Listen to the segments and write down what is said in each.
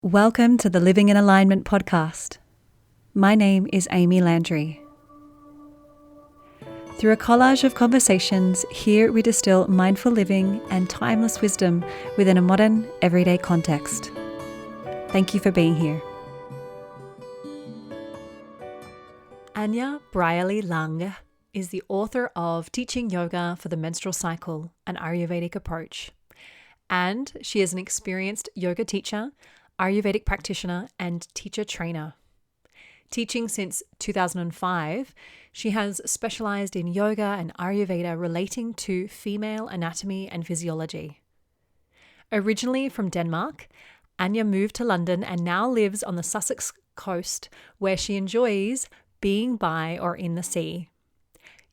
Welcome to the Living in Alignment podcast. My name is Amy Landry. Through a collage of conversations, here we distill mindful living and timeless wisdom within a modern, everyday context. Thank you for being here. Anja Brierley Lange is the author of Teaching Yoga for the Menstrual Cycle, an Āyurvedic Approach. And she is an experienced yoga teacher, Ayurvedic practitioner, and teacher trainer. Teaching since 2005, she has specialised in yoga and Ayurveda relating to female anatomy and physiology. Originally from Denmark, Anja moved to London and now lives on the Sussex coast, where she enjoys being by or in the sea.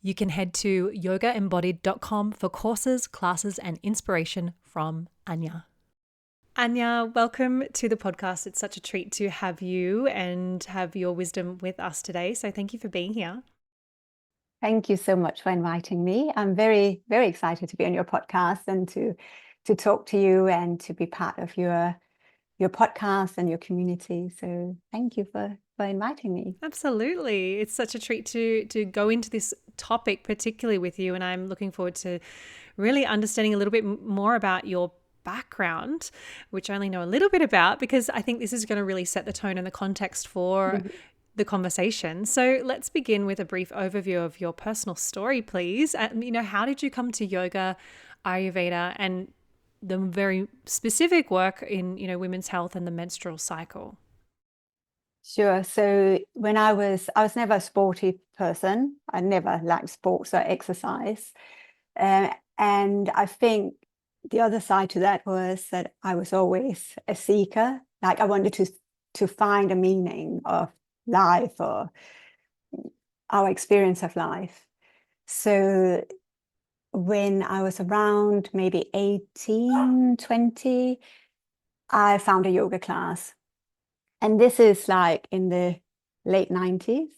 You can head to yogaembodied.com for courses, classes, and inspiration from Anja. Anja, welcome to the podcast. It's such a treat to have you and have your wisdom with us today. So thank you for being here. Thank you so much for inviting me. I'm very, very excited to be on your podcast and to talk to you and to be part of your podcast and your community. So thank you for inviting me. Absolutely. It's such a treat to go into this topic, particularly with you. And I'm looking forward to really understanding a little bit more about your background, which I only know a little bit about, because I think this is going to really set the tone and the context for the conversation. So let's begin with a brief overview of your personal story, please. How did you come to yoga, Ayurveda, and the very specific work in, women's health and the menstrual cycle? Sure. So when I was never a sporty person. I never liked sports or exercise. And I think the other side to that was that I was always a seeker. Like I wanted to find a meaning of life or our experience of life. So when I was around maybe 18, 20, I found a yoga class. And this is like in the late 90s.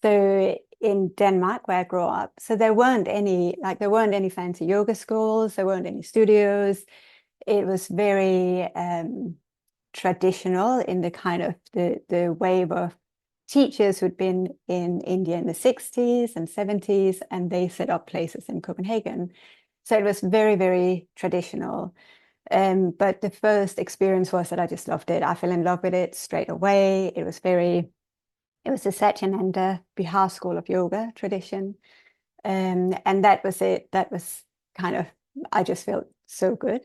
So in Denmark, where I grew up, so there weren't any fancy yoga schools, there weren't any studios. It was very traditional in the kind of the wave of teachers who'd been in India in the 60s and 70s, and they set up places in Copenhagen. So it was very, very traditional. But the first experience was that I just loved it. I fell in love with it straight away. It was the Satyananda Bihar School of Yoga tradition. And that was it. That was kind of, I just felt so good.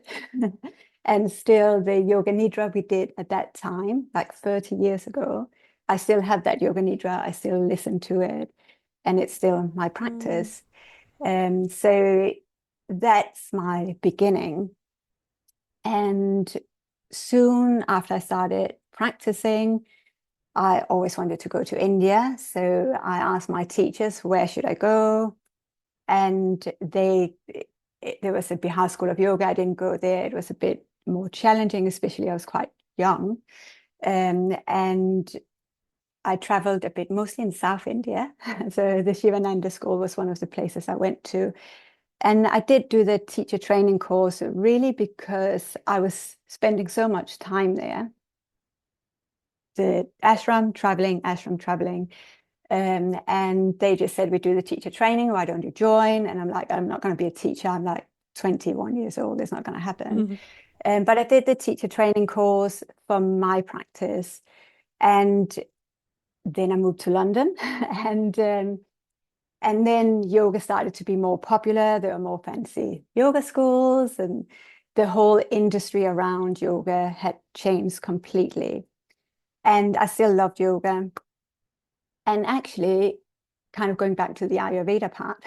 And still the Yoga Nidra we did at that time, like 30 years ago, I still have that Yoga Nidra. I still listen to it and it's still my practice. So that's my beginning. And soon after I started practicing, I always wanted to go to India. So I asked my teachers, where should I go? And there was a Bihar School of Yoga. I didn't go there. It was a bit more challenging, especially I was quite young. And I traveled a bit, mostly in South India. So the Shivananda School was one of the places I went to. And I did do the teacher training course really because I was spending so much time there. The ashram traveling. And they just said, we do the teacher training. Why don't you join? And I'm like, I'm not going to be a teacher. I'm like 21 years old. It's not going to happen. But I did the teacher training course for my practice. And then I moved to London and then yoga started to be more popular. There were more fancy yoga schools and the whole industry around yoga had changed completely. And I still loved yoga. And actually, kind of going back to the Ayurveda part,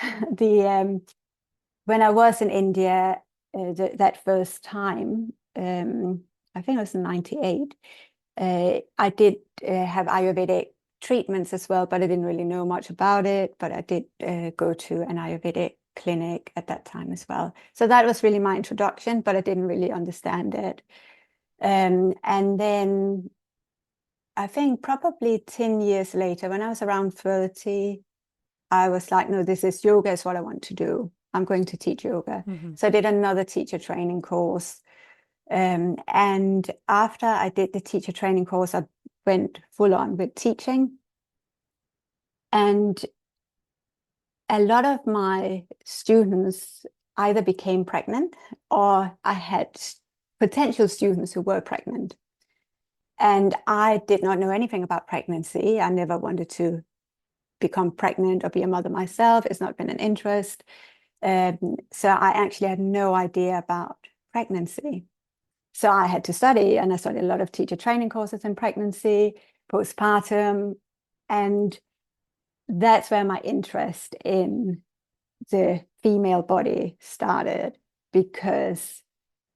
when I was in India that first time, I think it was in 98, I did have Ayurvedic treatments as well, but I didn't really know much about it. But I did go to an Ayurvedic clinic at that time as well. So that was really my introduction, but I didn't really understand it. And then I think probably 10 years later, when I was around 30, I was like, no, this is yoga is what I want to do. I'm going to teach yoga. So I did another teacher training course. And after I did the teacher training course, I went full on with teaching. And a lot of my students either became pregnant, or I had potential students who were pregnant. And I did not know anything about pregnancy. I never wanted to become pregnant or be a mother myself. It's not been an interest. So I actually had no idea about pregnancy. So I had to study, and I studied a lot of teacher training courses in pregnancy, postpartum, and that's where my interest in the female body started, because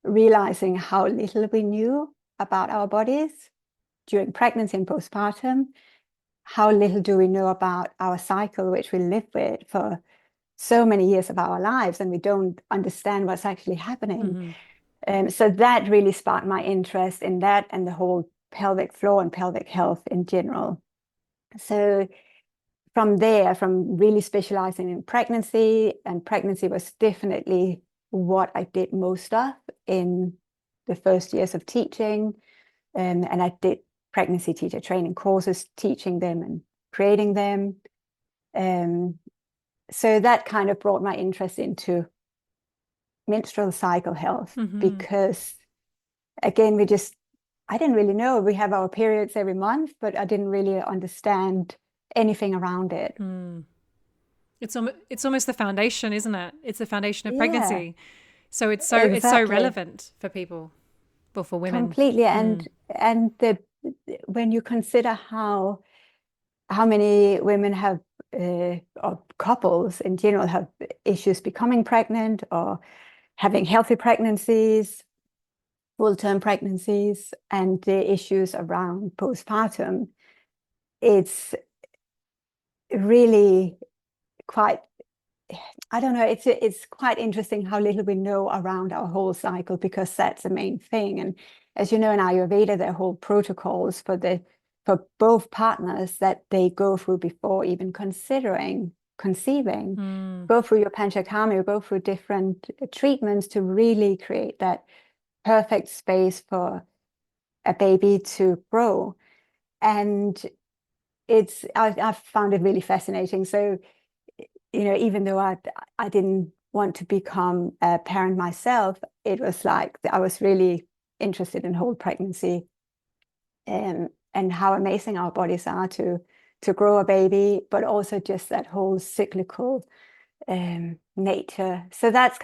realizing how little we knew about our bodies during pregnancy and postpartum, how little do we know about our cycle, which we live with for so many years of our lives, and we don't understand what's actually happening. So that really sparked my interest in that and the whole pelvic floor and pelvic health in general. So from there, from really specializing in pregnancy, and pregnancy was definitely what I did most of in the first years of teaching. And I did pregnancy teacher training courses, teaching them and creating them. So that kind of brought my interest into menstrual cycle health, because again, I didn't really know. We have our periods every month, but I didn't really understand anything around it. It's almost the foundation, isn't it? It's the foundation of pregnancy. So it's so relevant for people, or for women. Completely. And when you consider how many women have, or couples in general, have issues becoming pregnant or having healthy pregnancies, full-term pregnancies, and the issues around postpartum, it's really quite, I don't know, it's quite interesting how little we know around our whole cycle, because that's the main thing. And as you know, in Ayurveda, there are whole protocols for both partners that they go through before even considering conceiving. Go through your panchakarma, go through different treatments to really create that perfect space for a baby to grow. And I found it really fascinating. So, even though I didn't want to become a parent myself, it was like I was really interested in whole pregnancy, and how amazing our bodies are to grow a baby, but also just that whole cyclical nature. So that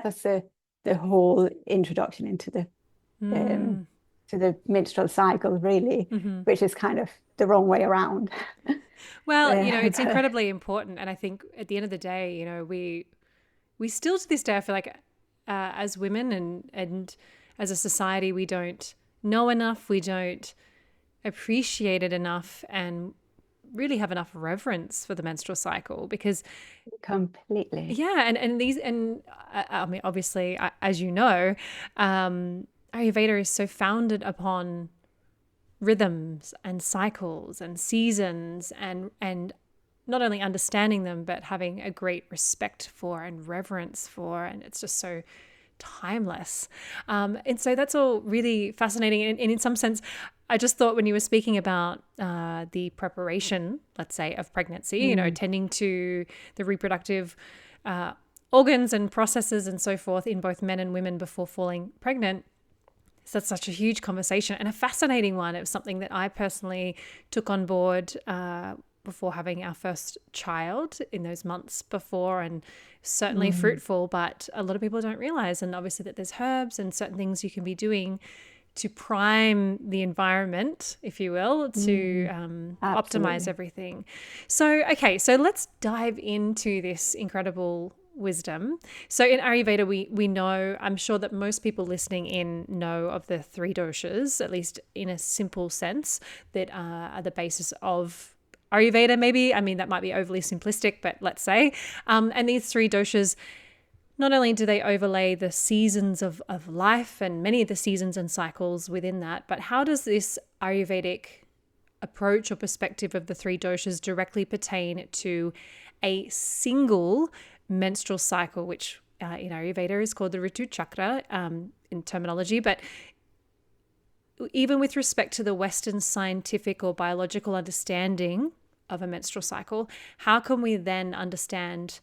was the whole introduction into the to the menstrual cycle, really, which is kind of the wrong way around. Well, it's incredibly important. And I think at the end of the day, we still to this day, I feel like as women and as a society, we don't know enough, we don't appreciate it enough, and really have enough reverence for the menstrual cycle, because completely. Yeah. And I mean, obviously, as you know, Ayurveda is so founded upon rhythms and cycles and seasons, and not only understanding them, but having a great respect for and reverence for, and it's just so timeless. And so that's all really fascinating. And in some sense, I just thought when you were speaking about the preparation, let's say, of pregnancy, tending to the reproductive organs and processes and so forth in both men and women before falling pregnant. So that's such a huge conversation and a fascinating one. It was something that I personally took on board before having our first child, in those months before, and certainly fruitful, but a lot of people don't realize, and obviously that there's herbs and certain things you can be doing to prime the environment, if you will, to optimize everything. So, okay, so let's dive into this incredible wisdom. So in Ayurveda, we know, I'm sure that most people listening in know of the 3 doshas, at least in a simple sense, that are the basis of Ayurveda, maybe. I mean, that might be overly simplistic, but let's say. And these 3 doshas, not only do they overlay the seasons of life and many of the seasons and cycles within that, but how does this Ayurvedic approach or perspective of the 3 doshas directly pertain to a single menstrual cycle, which in Ayurveda is called the Rutuchakra? in terminology, but even with respect to the Western scientific or biological understanding of a menstrual cycle, how can we then understand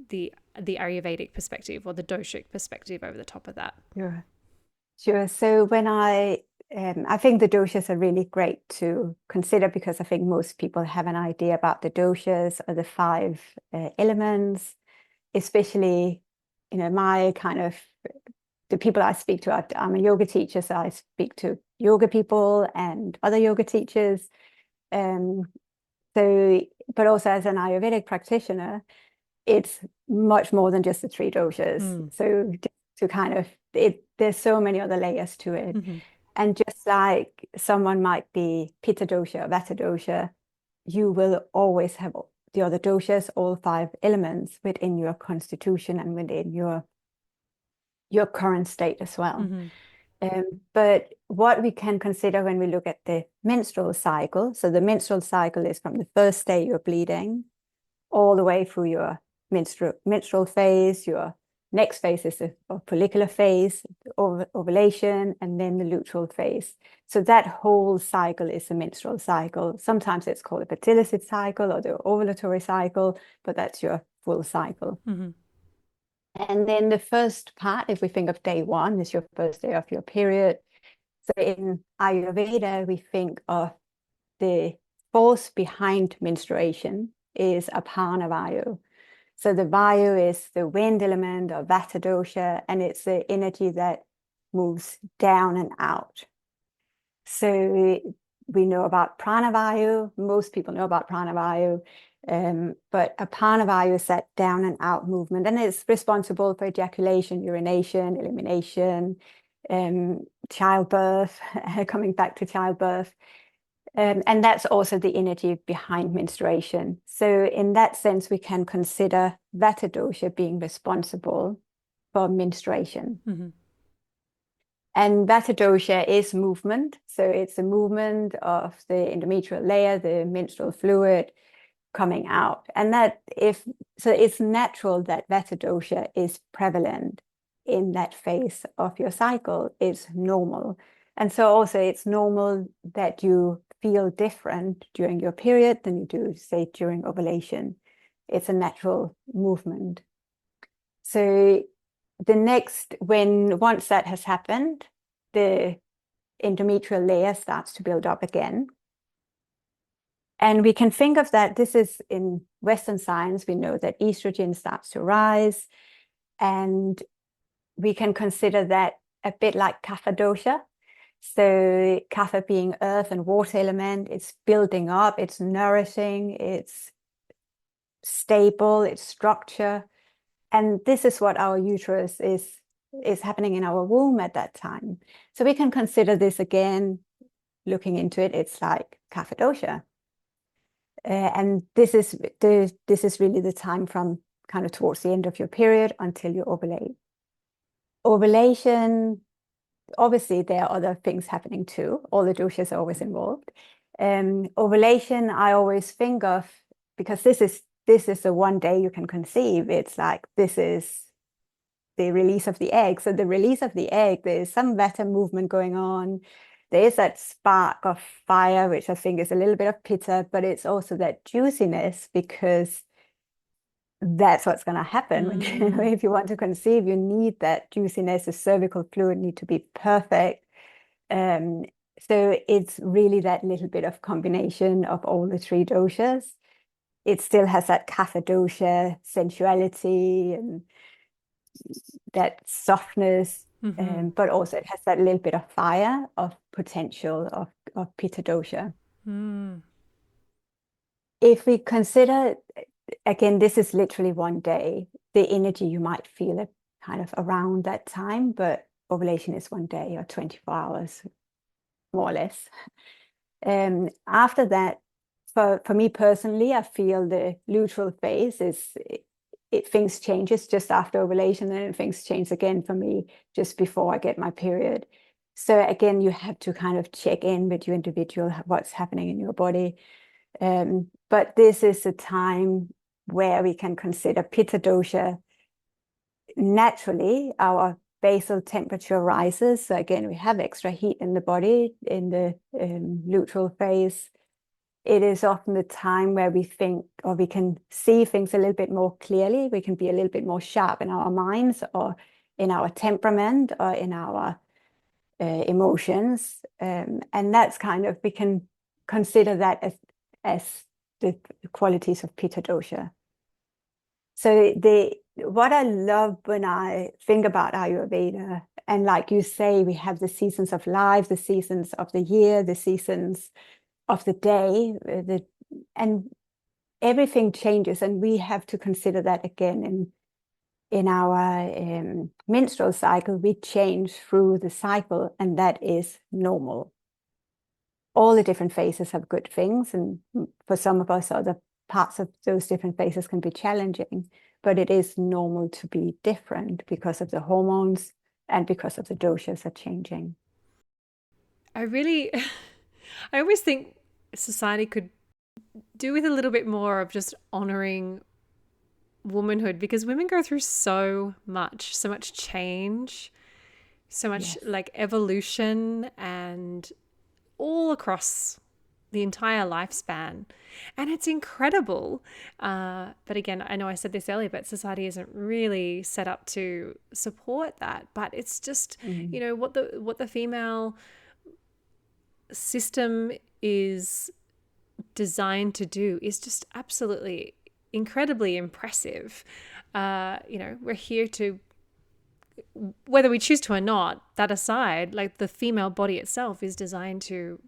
the Ayurvedic perspective or the doshic perspective over the top of that? Sure. So when I think the doshas are really great to consider, because I think most people have an idea about the doshas or the 5 elements, especially, my kind of, the people I speak to. I'm a yoga teacher, so I speak to yoga people and other yoga teachers. But also as an Ayurvedic practitioner, it's much more than just the 3 doshas. So to kind of, there's so many other layers to it. And just like someone might be Pitta dosha or Vata dosha, you will always have the other doshas, all 5 elements within your constitution and within your current state as well. But what we can consider when we look at the menstrual cycle, so the menstrual cycle is from the first day you're bleeding all the way through your menstrual phase. Your next phase is the follicular phase, ovulation, and then the luteal phase. So that whole cycle is the menstrual cycle. Sometimes it's called a fertility cycle or the ovulatory cycle, but that's your full cycle. And then the first part, if we think of day 1, is your first day of your period. So in Ayurveda, we think of the force behind menstruation is apana vayu. So the vayu is the wind element or vata dosha, and it's the energy that moves down and out. So we know about prana vayu. Most people know about prana vayu. But apana vayu is that down and out movement, and it's responsible for ejaculation, urination, elimination, childbirth, coming back to childbirth. And that's also the energy behind menstruation. So in that sense, we can consider Vata dosha being responsible for menstruation. And Vata dosha is movement. So it's a movement of the endometrial layer, the menstrual fluid coming out. And so it's natural that Vata dosha is prevalent in that phase of your cycle. It's normal. And so also it's normal that you feel different during your period than you do, say, during ovulation. It's a natural movement. So once that has happened, the endometrial layer starts to build up again. And we can think of that, this is in Western science, we know that estrogen starts to rise, and we can consider that a bit like Kapha dosha. So Kapha being earth and water element, it's building up, it's nourishing, it's stable, it's structure. And this is what our uterus is happening in our womb at that time. So we can consider this again, looking into it, it's like Kapha dosha. And this is really the time from kind of towards the end of your period until you ovulate. Ovulation, obviously there are other things happening too. All the doshas are always involved. Ovulation, I always think of, because this is the one day you can conceive. It's like, this is the release of the egg. So the release of the egg, there's some Vata movement going on. There is that spark of fire, which I think is a little bit of Pitta, but it's also that juiciness, because that's what's going to happen. If you want to conceive, you need that juiciness. The cervical fluid need to be perfect. So it's really that little bit of combination of all the 3 doshas. It still has that Kapha dosha sensuality and that softness, but also it has that little bit of fire, of potential of Pitta dosha. If we consider, again, this is literally one day, the energy you might feel it kind of around that time, but ovulation is one day or 24 hours, more or less. After that, for me personally, I feel the luteal phase things changes just after ovulation, and things change again for me just before I get my period. So again, you have to kind of check in with your individual, what's happening in your body. But this is a time where we can consider Pitta dosha. Naturally, our basal temperature rises, so again, we have extra heat in the body in the luteal phase, it is often the time where we think, or we can see things a little bit more clearly. We can be a little bit more sharp in our minds, or in our temperament, or in our emotions. And that's kind of, we can consider that as the qualities of Pitta dosha. So what I love when I think about Ayurveda, and like you say, we have the seasons of life, the seasons of the year, the seasons of the day, and everything changes, and we have to consider that again in our menstrual cycle. We change through the cycle, and that is normal. All the different phases have good things, and for some of us, other parts of those different phases can be challenging, but it is normal to be different because of the hormones and because of the doshas are changing. I always think society could do with a little bit more of just honoring womanhood, because women go through so much change, so much like evolution, and all across the entire lifespan. And it's incredible. But again, I know I said this earlier, but society isn't really set up to support that. But it's just, you know, what the female system is designed to do is just absolutely incredibly impressive. You know, we're here to, whether we choose to or not, that aside, like the female body itself is designed to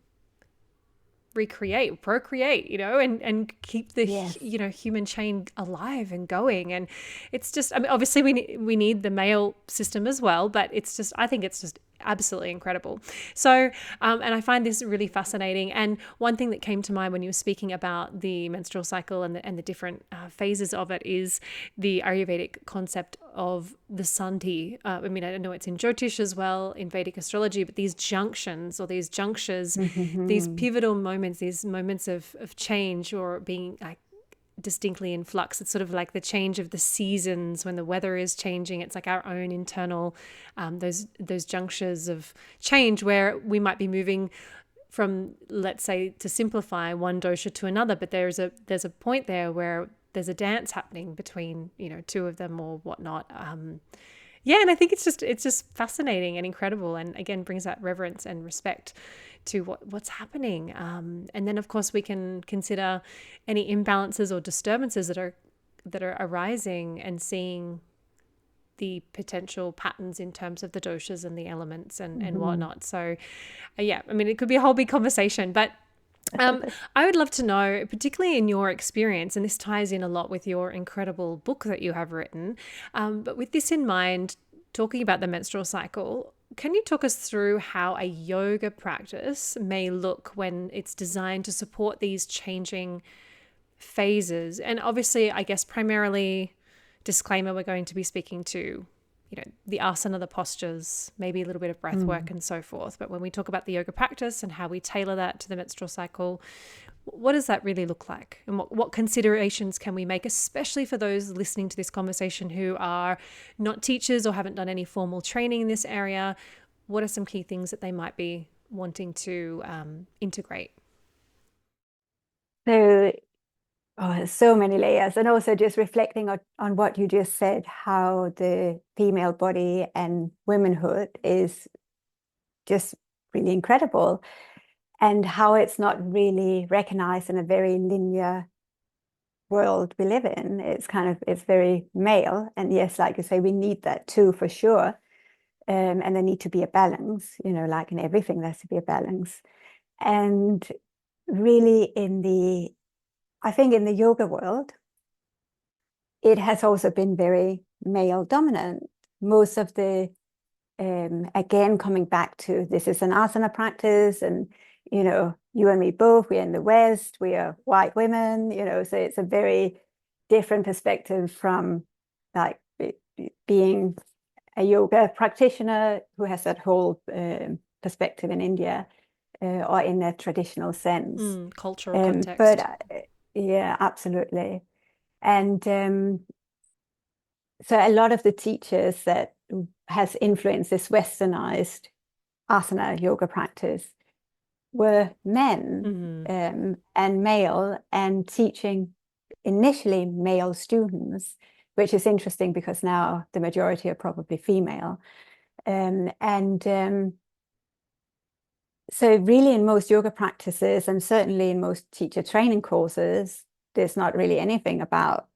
procreate, you know, and keep the you know, human chain alive and going. And it's just, I mean, obviously we need the male system as well, but it's just, I think it's just absolutely incredible. So and I find this really fascinating. And one thing that came to mind when you were speaking about the menstrual cycle and the different phases of it is the Ayurvedic concept of the sandhi. I mean, I know it's in Jyotish as well, in Vedic astrology, but these junctions or these junctures, these pivotal moments, these moments of change or being like distinctly in flux. It's sort of like the change of the seasons when the weather is changing. It's like our own internal those junctures of change where we might be moving from, let's say, to simplify, one dosha to another, but there's a point there where there's a dance happening between, you know, two of them or whatnot. And I think it's just fascinating and incredible, and again brings that reverence and respect to what's happening. And then of course we can consider any imbalances or disturbances that are arising, and seeing the potential patterns in terms of the doshas and the elements and whatnot. So I mean, it could be a whole big conversation, but I would love to know, particularly in your experience, and this ties in a lot with your incredible book that you have written, but with this in mind, talking about the menstrual cycle, can you talk us through how a yoga practice may look when it's designed to support these changing phases? And obviously, I guess primarily, disclaimer, we're going to be speaking to, you know, the asana, the postures, maybe a little bit of breath work and so forth. But when we talk about the yoga practice and how we tailor that to the menstrual cycle, what does that really look like? And what considerations can we make, especially for those listening to this conversation who are not teachers or haven't done any formal training in this area? What are some key things that they might be wanting to integrate? So many layers, and also just reflecting on what you just said, how the female body and womanhood is just really incredible, and how it's not really recognized in a very linear world we live in. It's very male, and yes, like you say, we need that too, for sure. And there need to be a balance, you know, like in everything, there has to be a balance. And really I think in the yoga world, it has also been very male dominant. Most of the, again, coming back to, this is an asana practice, and, you know, you and me both, we're in the West, we are white women, you know, so it's a very different perspective from like being a yoga practitioner who has that whole perspective in India, or in a traditional sense. Cultural context. But yeah, absolutely. And so a lot of the teachers that has influenced this westernized asana yoga practice were men and male, and teaching initially male students, which is interesting because now the majority are probably female. So really in most yoga practices, and certainly in most teacher training courses, there's not really anything about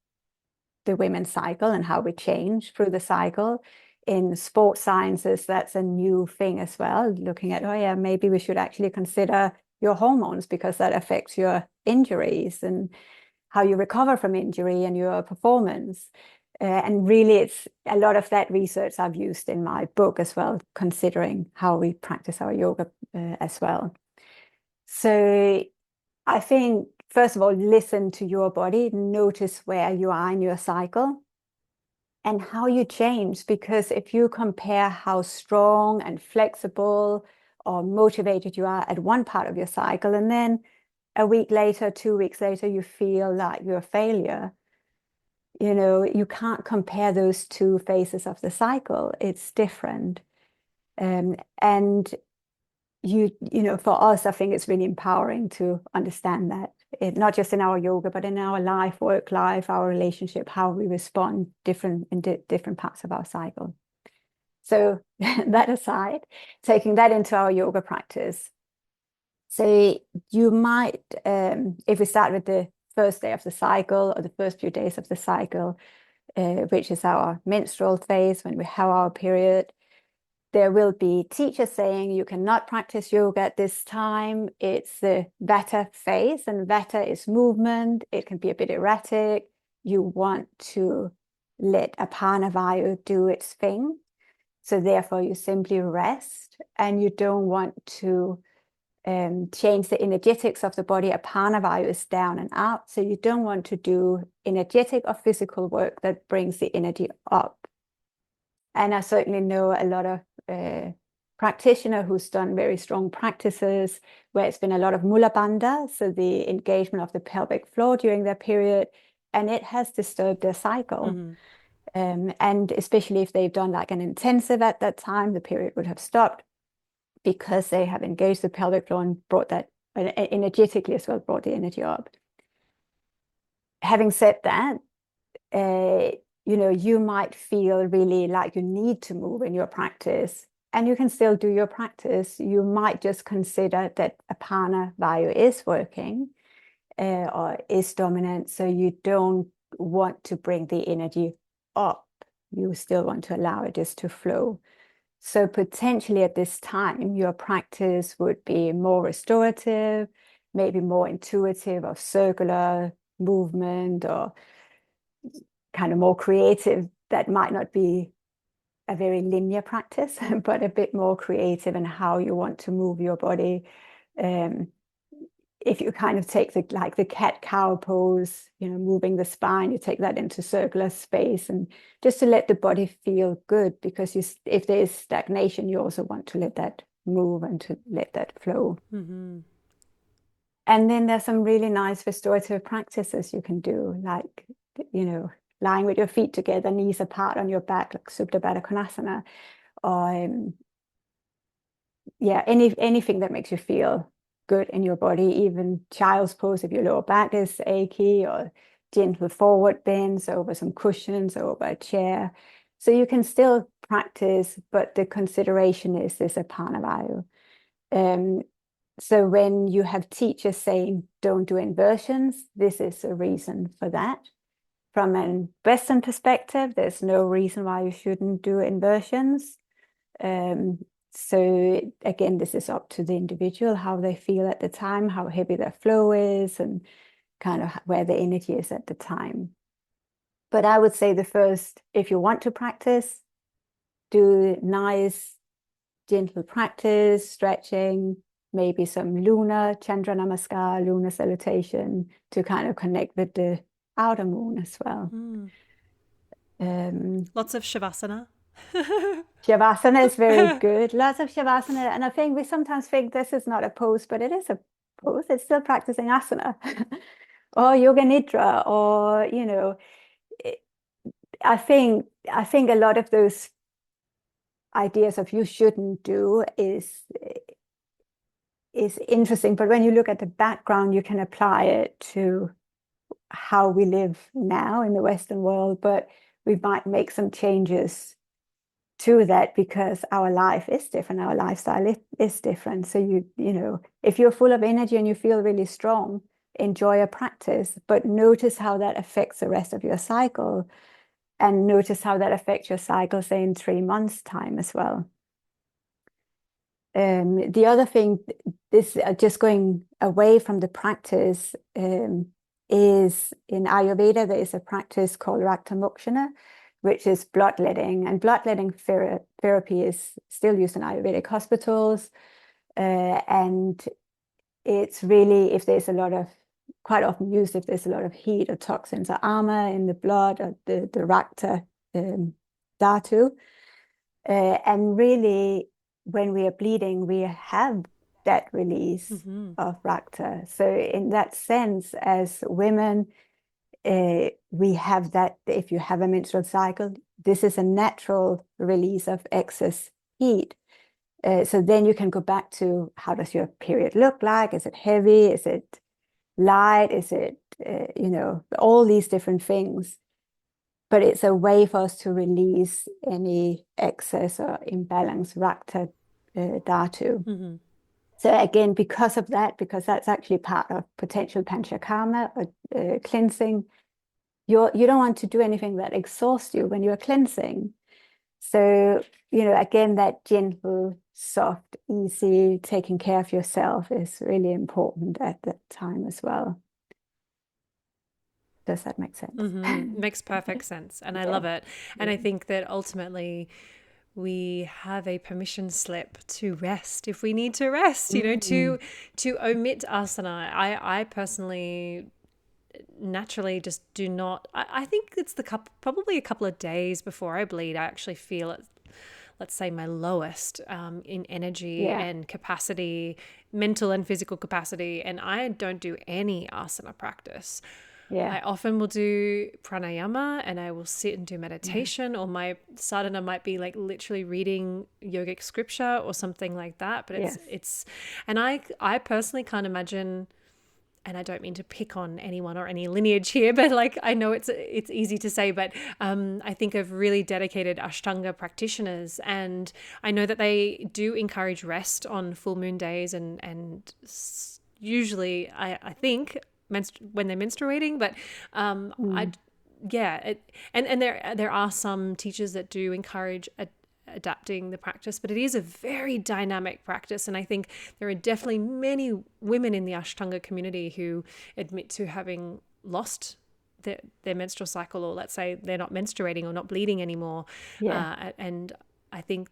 the women's cycle and how we change through the cycle. In sports sciences, that's a new thing as well, looking at, oh yeah, maybe we should actually consider your hormones because that affects your injuries and how you recover from injury and your performance. And really, it's a lot of that research I've used in my book as well, considering how we practice our yoga as well. So I think, first of all, listen to your body, notice where you are in your cycle and how you change. Because if you compare how strong and flexible or motivated you are at one part of your cycle, and then a week later, 2 weeks later, you feel like you're a failure, you can't compare those two phases of the cycle. It's different. And for us, I think it's really empowering to understand that, not just in our yoga, but in our life, work life, our relationship, how we respond in different parts of our cycle. So that aside, taking that into our yoga practice. So you might, if we start with the first day of the cycle or the first few days of the cycle, which is our menstrual phase when we have our period, there will be teachers saying you cannot practice yoga at this time. It's the Vata phase, and Vata is movement. It can be a bit erratic. You want to let Apana Vayu do its thing. So therefore you simply rest, and you don't want to change the energetics of the body. Apana Vayu is down and out. So you don't want to do energetic or physical work that brings the energy up. And I certainly know a lot of practitioner who's done very strong practices where it's been a lot of mula bandha, so the engagement of the pelvic floor during their period, and it has disturbed their cycle. And especially if they've done like an intensive at that time, the period would have stopped because they have engaged the pelvic floor and brought that energetically as well, brought the energy up. Having said that, you might feel really like you need to move in your practice, and you can still do your practice. You might just consider that Apana Vayu is working or is dominant, so you don't want to bring the energy up. You still want to allow it just to flow. So potentially at this time, your practice would be more restorative, maybe more intuitive or circular movement, or kind of more creative. That might not be a very linear practice, but a bit more creative in how you want to move your body. If you kind of take the cat-cow pose, moving the spine, you take that into circular space, and just to let the body feel good, because if there is stagnation, you also want to let that move and to let that flow. And then there's some really nice restorative practices you can do, like, lying with your feet together, knees apart on your back, like Supta Baddha Konasana, or anything that makes you feel good in your body, even child's pose if your lower back is achy, or gentle forward bends over some cushions or over a chair. So you can still practice, but the consideration is this Apana Vayu. So when you have teachers saying don't do inversions, this is a reason for that. From a Western perspective, there's no reason why you shouldn't do inversions. So again, this is up to the individual, how they feel at the time, how heavy their flow is, and kind of where the energy is at the time. But I would say if you want to practice, do nice, gentle practice, stretching, maybe some lunar Chandra Namaskar, lunar salutation, to kind of connect with the outer moon as well. Lots of Shavasana. Shavasana is very good. Lots of Shavasana. And I think we sometimes think this is not a pose, but it is a pose. It's still practicing asana or yoga nidra, or, I think a lot of those ideas of you shouldn't do is interesting. But when you look at the background, you can apply it to how we live now in the Western world, but we might make some changes to that because our life is different, our lifestyle is different. So you know, if you're full of energy and you feel really strong, enjoy a practice, but notice how that affects the rest of your cycle, and notice how that affects your cycle, say in 3 months' time as well. The other thing, this just going away from the practice, is in Ayurveda, there is a practice called Rutuchakra, which is bloodletting. And bloodletting therapy is still used in Ayurvedic hospitals. And it's really, if there's a lot of, quite often used if there's a lot of heat or toxins or ama in the blood, or the Rakta dhatu. And really, when we are bleeding, we have that release of Rakta. So in that sense, as women, we have that. If you have a menstrual cycle, this is a natural release of excess heat. So then you can go back to, how does your period look like? Is it heavy? Is it light? Is it, you know, all these different things. But it's a way for us to release any excess or imbalance Rakta dhatu. So again, because of that, because that's actually part of potential panchakarma or cleansing, you don't want to do anything that exhausts you when you're cleansing. So, you know, again, that gentle, soft, easy, taking care of yourself is really important at that time as well. Does that make sense? Makes perfect sense. And I love it. And I think that ultimately we have a permission slip to rest if we need to rest, you know, to omit asana. I personally naturally just do not. I think it's probably a couple of days before I bleed, I actually feel it, let's say, my lowest in energy and capacity, mental and physical capacity. And I don't do any asana practice. I often will do pranayama, and I will sit and do meditation, or my sadhana might be like literally reading yogic scripture or something like that. But it's and I personally can't imagine, and I don't mean to pick on anyone or any lineage here, but like, I know it's easy to say, but I think of really dedicated Ashtanga practitioners, and I know that they do encourage rest on full moon days, and usually I think when they're menstruating, but and there are some teachers that do encourage adapting the practice, but it is a very dynamic practice. And I think there are definitely many women in the Ashtanga community who admit to having lost their menstrual cycle, or let's say they're not menstruating or not bleeding anymore. And I think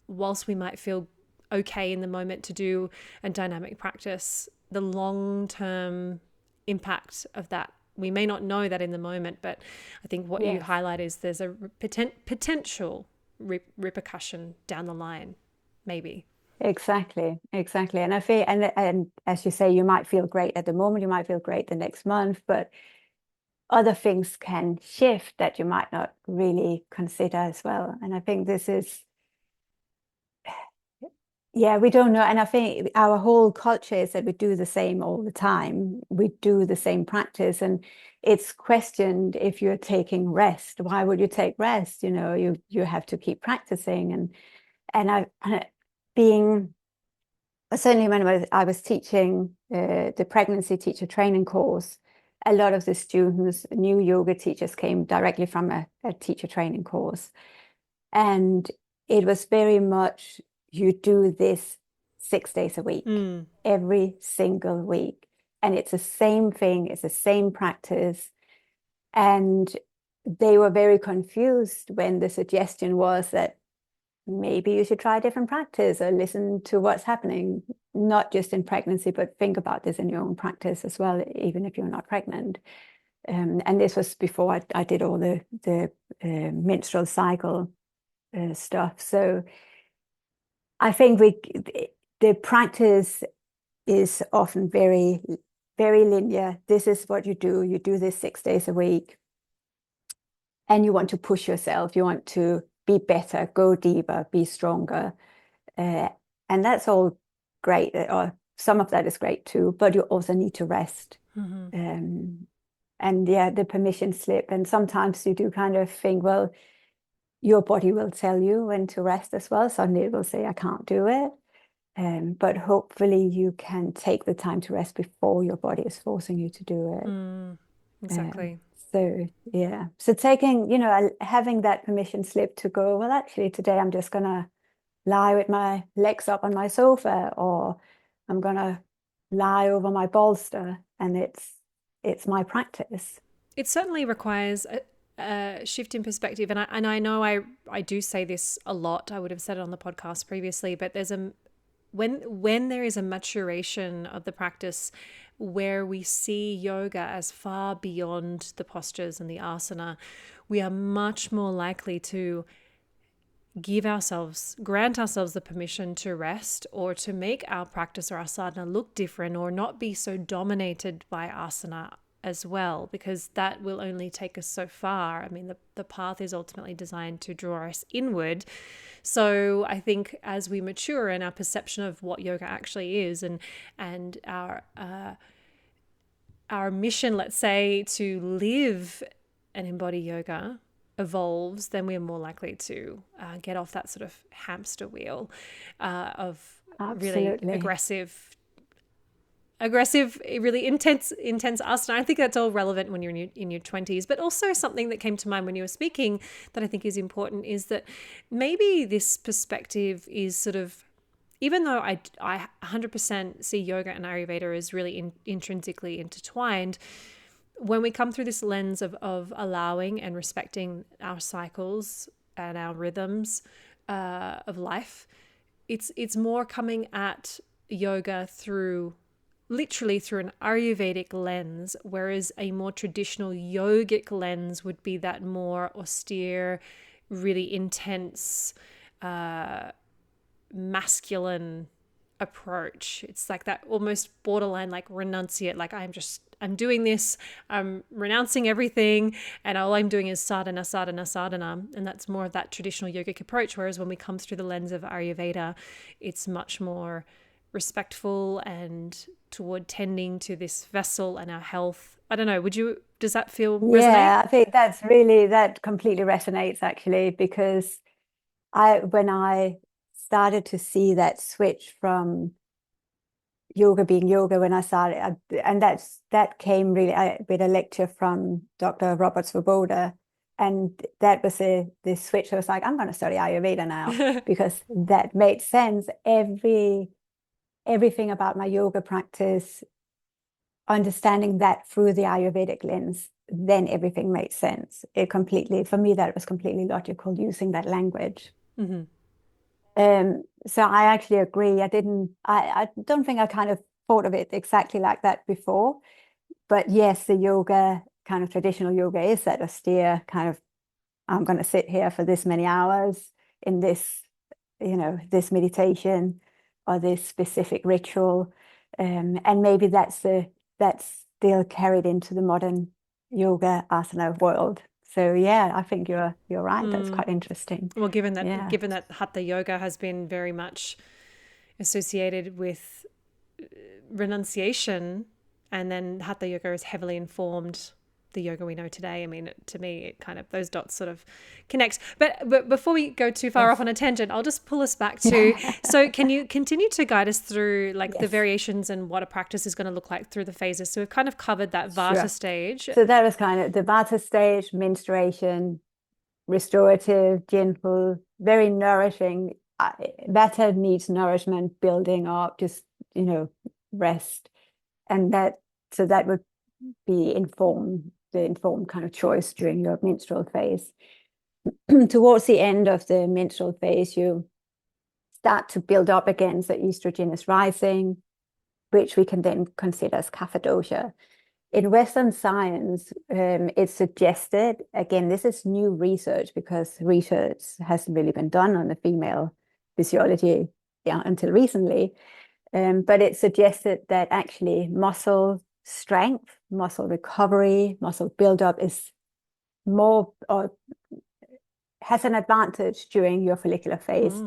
whilst we might feel okay in the moment to do a dynamic practice, the long-term impact of that, we may not know that in the moment, but I think what you highlight is there's a potential repercussion down the line, maybe. Exactly. And I feel, and as you say, you might feel great at the moment, you might feel great the next month, but other things can shift that you might not really consider as well. And I think this is, we don't know. And I think our whole culture is that we do the same all the time. We do the same practice, and it's questioned if you're taking rest. Why would you take rest? You know, you have to keep practicing. And being, certainly when I was teaching the pregnancy teacher training course, a lot of the students, new yoga teachers, came directly from a teacher training course. And it was very much, you do this 6 days a week, every single week. And it's the same thing, it's the same practice. And they were very confused when the suggestion was that maybe you should try a different practice or listen to what's happening, not just in pregnancy, but think about this in your own practice as well, even if you're not pregnant. And this was before I did all the menstrual cycle stuff. So I think the practice is often very, very linear. This is what you do. You do this 6 days a week. And you want to push yourself. You want to be better, go deeper, be stronger. And that's all great, or some of that is great too, but you also need to rest. And yeah, the permission slip. And sometimes you do kind of think, well, your body will tell you when to rest as well. Suddenly it will say, I can't do it. But hopefully you can take the time to rest before your body is forcing you to do it. Exactly. So yeah, so taking, having that permission slip to go, well, actually today I'm just gonna lie with my legs up on my sofa, or I'm gonna lie over my bolster, and it's my practice. It certainly requires a shift in perspective, and I know I do say this a lot. I would have said it on the podcast previously, but there's when there is a maturation of the practice where we see yoga as far beyond the postures and the asana, we are much more likely to grant ourselves the permission to rest, or to make our practice or our sadhana look different, or not be so dominated by asana as well, because that will only take us so far. I mean, the path is ultimately designed to draw us inward. So I think as we mature in our perception of what yoga actually is, and our mission, let's say, to live and embody yoga evolves, then we're more likely to get off that sort of hamster wheel of Absolutely. really aggressive, really intense asana. I think that's all relevant when you're in your 20s. But also something that came to mind when you were speaking that I think is important is that maybe this perspective is sort of, even though I 100% see yoga and Ayurveda as really intrinsically intertwined, when we come through this lens of allowing and respecting our cycles and our rhythms of life, it's more coming at yoga literally through an Ayurvedic lens, whereas a more traditional yogic lens would be that more austere, really intense, masculine approach. It's like that almost borderline like renunciate, like I'm doing this, I'm renouncing everything, and all I'm doing is sadhana, sadhana, sadhana. And that's more of that traditional yogic approach. Whereas when we come through the lens of Ayurveda, it's much more respectful and toward tending to this vessel and our health. I don't know, does that feel resonate? Yeah, I think that completely resonates actually, because when I started to see that switch from yoga being yoga, when I started, and that came really with a lecture from Dr. Robert Svoboda, and that was the switch. I was like, I'm going to study Ayurveda now because that made sense. Everything about my yoga practice, understanding that through the Ayurvedic lens, then everything made sense. For me, that was completely logical, using that language. So I actually agree. I don't think I kind of thought of it exactly like that before, but yes, the yoga, kind of traditional yoga, is that austere kind of, I'm going to sit here for this many hours in this, this meditation or this specific ritual. And maybe that's still carried into the modern yoga asana world. So yeah, I think you're right. That's quite interesting. Well, given that Hatha yoga has been very much associated with renunciation, and then Hatha yoga is heavily informed the yoga we know today. I mean, to me, it kind of, those dots sort of connect. But before we go too far off on a tangent, I'll just pull us back to, so can you continue to guide us through the variations and what a practice is going to look like through the phases? So we've kind of covered that Vata stage. So that was kind of the Vata stage, menstruation, restorative, gentle, very nourishing. Vata needs nourishment, building up, just, rest. And that would be the informed kind of choice during your menstrual phase. Towards the end of the menstrual phase, you start to build up again. So estrogen is rising, which we can then consider as kapha dosha. In Western science, it's suggested, again, this is new research because research hasn't really been done on the female physiology until recently, but it's suggested that actually muscle strength, muscle recovery, muscle buildup is more, or has an advantage during your follicular phase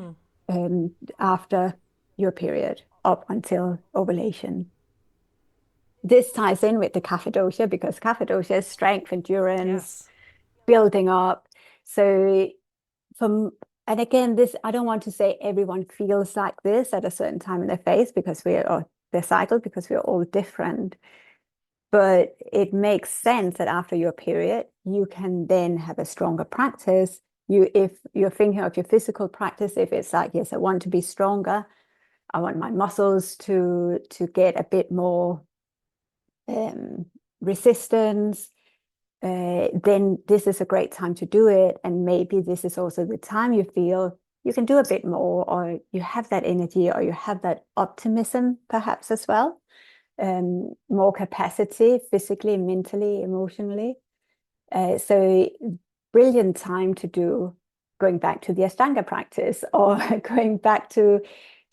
after your period up until ovulation. This ties in with the Kapha dosha because Kapha dosha is strength, endurance, building up. So and again, this, I don't want to say everyone feels like this at a certain time in their phase because or their cycle, because we're all different. But it makes sense that after your period, you can then have a stronger practice. If you're thinking of your physical practice, if it's like, yes, I want to be stronger, I want my muscles to get a bit more resistance, then this is a great time to do it. And maybe this is also the time you feel you can do a bit more, or you have that energy, or you have that optimism perhaps as well. More capacity physically, mentally, emotionally. So brilliant time to do, going back to the Ashtanga practice, or going back to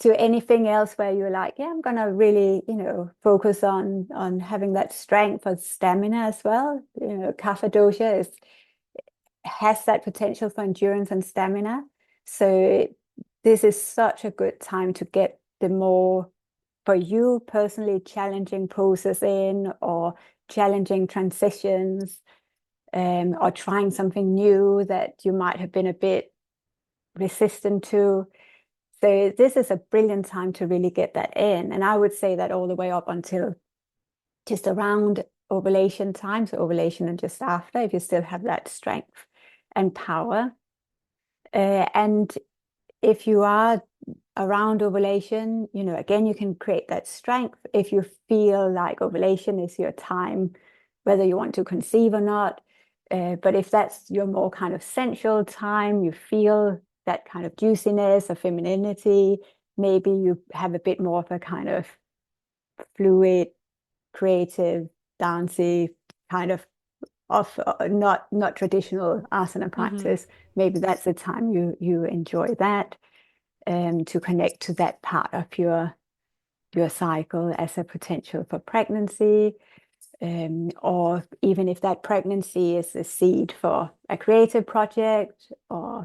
anything else where you're like, yeah, I'm going to really, focus on having that strength or stamina as well. Kapha dosha has that potential for endurance and stamina. So this is such a good time to get the more, for you personally, challenging poses in, or challenging transitions, or trying something new that you might have been a bit resistant to. So this is a brilliant time to really get that in. And I would say that all the way up until just around ovulation time, so ovulation and just after, if you still have that strength and power. And if you are around ovulation, again, you can create that strength if you feel like ovulation is your time, whether you want to conceive or not. But if that's your more kind of sensual time, you feel that kind of juiciness or femininity, maybe you have a bit more of a kind of fluid, creative, dancey kind of not traditional asana practice. Maybe that's the time you enjoy that. To connect to that part of your cycle as a potential for pregnancy, or even if that pregnancy is a seed for a creative project, or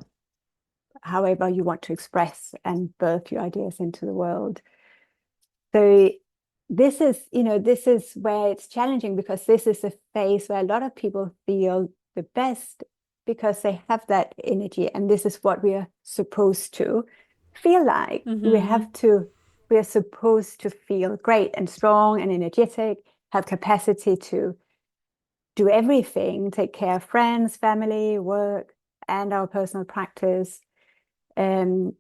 however you want to express and birth your ideas into the world. So this is where it's challenging, because this is a phase where a lot of people feel the best because they have that energy, and this is what we are supposed to feel like. We are supposed to feel great and strong and energetic, have capacity to do everything, take care of friends, family, work, and our personal practice. And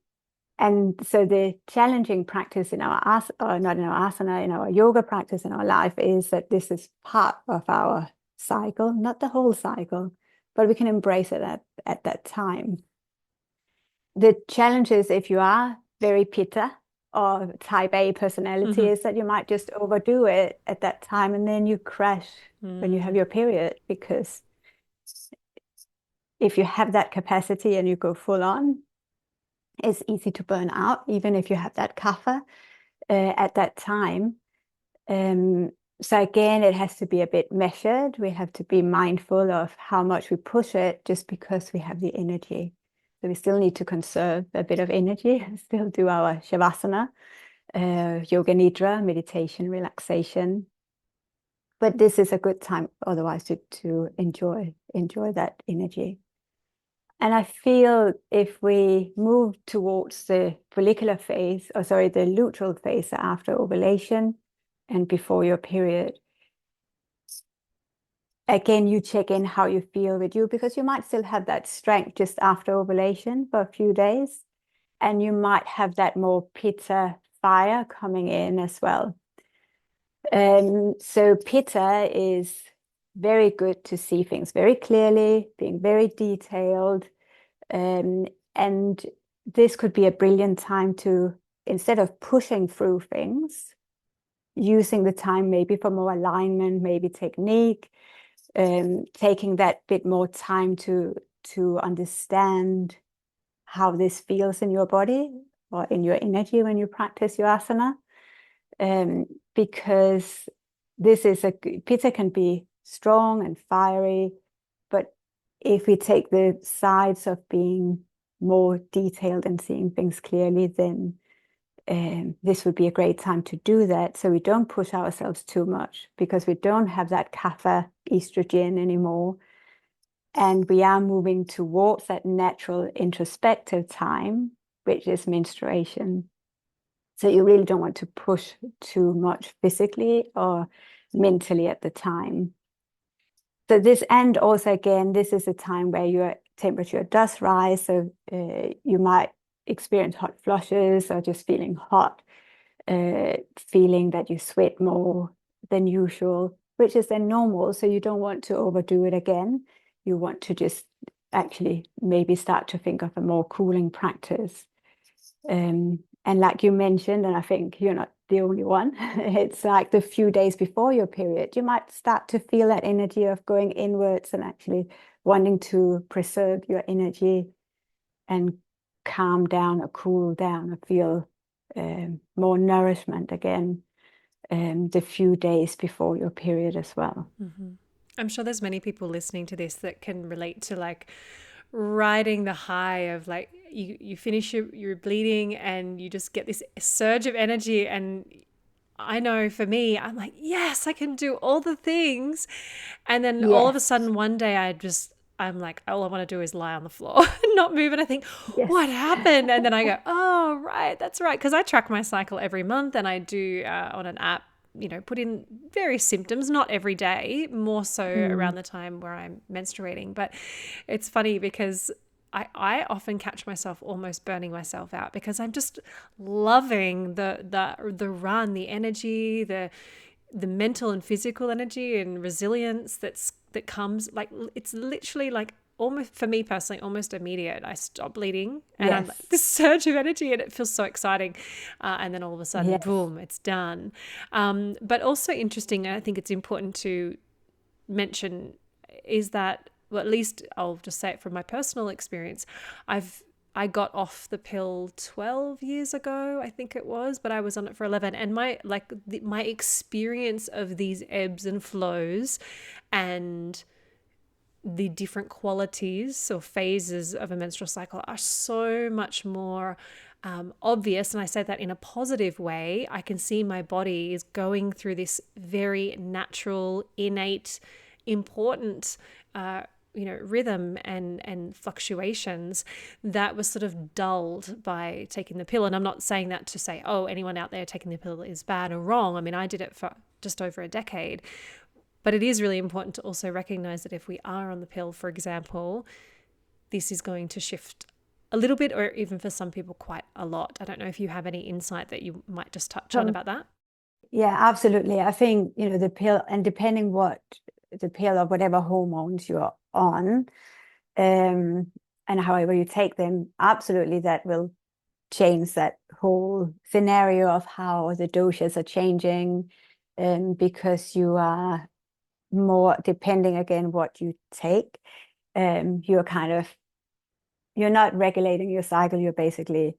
so the challenging practice in our not in our asana, in our yoga practice, in our life, is that this is part of our cycle, not the whole cycle, but we can embrace it at that time. The challenge is, if you are very pitta or type A personality, is that you might just overdo it at that time, and then you crash when you have your period, because if you have that capacity and you go full on, it's easy to burn out, even if you have that kapha at that time. So again, it has to be a bit measured. We have to be mindful of how much we push it, just because we have the energy. So we still need to conserve a bit of energy, still do our shavasana, yoga nidra, meditation, relaxation. But this is a good time otherwise to enjoy that energy. And I feel if we move towards the follicular phase, the luteal phase after ovulation and before your period, again, you check in how you feel with you, because you might still have that strength just after ovulation for a few days, and you might have that more pitta fire coming in as well. So pitta is very good to see things very clearly, being very detailed. And this could be a brilliant time to, instead of pushing through things, using the time maybe for more alignment, maybe technique, taking that bit more time to understand how this feels in your body or in your energy when you practice your asana. Because this is pitta can be strong and fiery, but if we take the sides of being more detailed and seeing things clearly, then this would be a great time to do that. So we don't push ourselves too much, because we don't have that kapha estrogen anymore. And we are moving towards that natural introspective time, which is menstruation. So you really don't want to push too much physically or mentally at the time. So this, and also again, this is a time where your temperature does rise. So you might experience hot flushes, or just feeling hot, feeling that you sweat more than usual, which is then normal. So you don't want to overdo it again. You want to just actually maybe start to think of a more cooling practice. And like you mentioned, and I think you're not the only one, it's like the few days before your period, you might start to feel that energy of going inwards and actually wanting to preserve your energy and calm down or cool down or feel more nourishment again the few days before your period as well. Mm-hmm. I'm sure there's many people listening to this that can relate to like riding the high of like you finish your bleeding and you just get this surge of energy. And I know for me, I'm like, yes, I can do all the things. And then all of a Yes, sudden one day I'm like, all I want to do is lie on the floor and not move. And I think, yes, what happened? And then I go, oh, right, that's right. Because I track my cycle every month, and I do on an app, put in various symptoms, not every day, more so around the time where I'm menstruating. But it's funny because I often catch myself almost burning myself out, because I'm just loving the run, the energy, the mental and physical energy and resilience that comes. Like, it's literally like, almost, for me personally, almost immediate. I stop bleeding and I'm like, yes, this surge of energy, and it feels so exciting. And then all of a sudden, yes. boom, it's done. But also interesting, and I think it's important to mention, is that, well, at least I'll just say it from my personal experience, I got off the pill 12 years ago, I think it was, but I was on it for 11. And my experience of these ebbs and flows and the different qualities or phases of a menstrual cycle are so much more obvious. And I say that in a positive way. I can see my body is going through this very natural, innate, important rhythm and fluctuations that was sort of dulled by taking the pill. And I'm not saying that to say, oh, anyone out there taking the pill is bad or wrong. I mean, I did it for just over a decade. But it is really important to also recognize that if we are on the pill, for example, this is going to shift a little bit, or even for some people quite a lot. I don't know if you have any insight that you might just touch on about that. Yeah, absolutely. I think, the pill, and depending what the pill or whatever hormones you're on, and however you take them, absolutely that will change that whole scenario of how the doshas are changing, because you are more, depending again what you take, you're not regulating your cycle, you're basically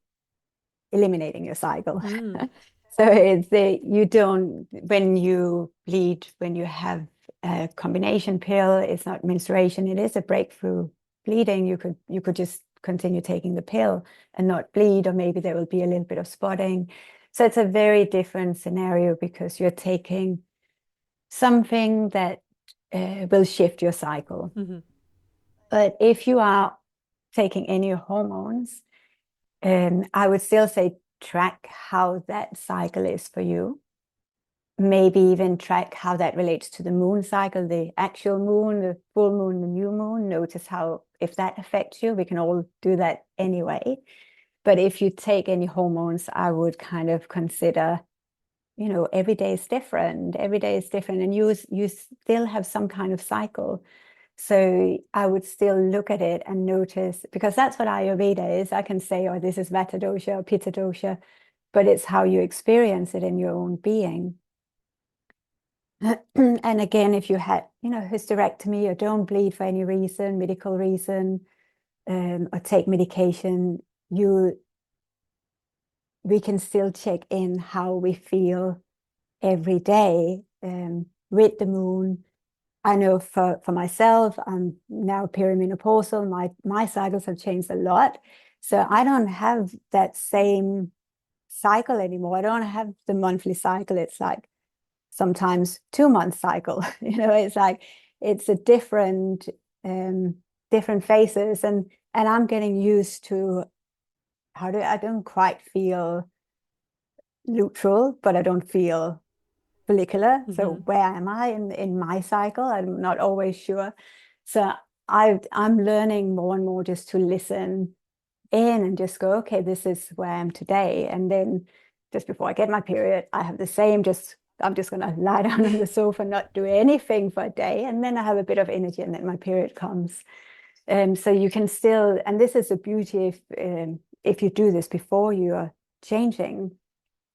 eliminating your cycle. So you don't, when you bleed, when you have a combination pill, it's not menstruation, it is a breakthrough bleeding. You could just continue taking the pill and not bleed, or maybe there will be a little bit of spotting. So it's a very different scenario, because you're taking something that will shift your cycle. Mm-hmm. But if you are taking any hormones, I would still say track how that cycle is for you. Maybe even track how that relates to the moon cycle, the actual moon, the full moon, the new moon. Notice how, if that affects you. We can all do that anyway. But if you take any hormones, I would kind of consider, every day is different. Every day is different, and you still have some kind of cycle. So I would still look at it and notice, because that's what Ayurveda is. I can say, oh, this is Vata dosha or Pitta dosha, but it's how you experience it in your own being. And again, if you had, hysterectomy, or don't bleed for any reason, medical reason, or take medication, we can still check in how we feel every day with the moon, I know for myself, I'm now perimenopausal. My cycles have changed a lot. So I don't have that same cycle anymore. I don't have the monthly cycle. It's like sometimes 2 month cycle. It's like it's a different phases, and I'm getting used to I don't quite feel neutral, but I don't feel follicular. So where am I in my cycle? I'm not always sure. So I'm learning more and more just to listen in and just go, okay, this is where I am today. And then just before I get my period, I have the same, I'm just going to lie down on the sofa, not do anything for a day. And then I have a bit of energy and then my period comes. So you can still, and this is the beauty if you do this before you are changing,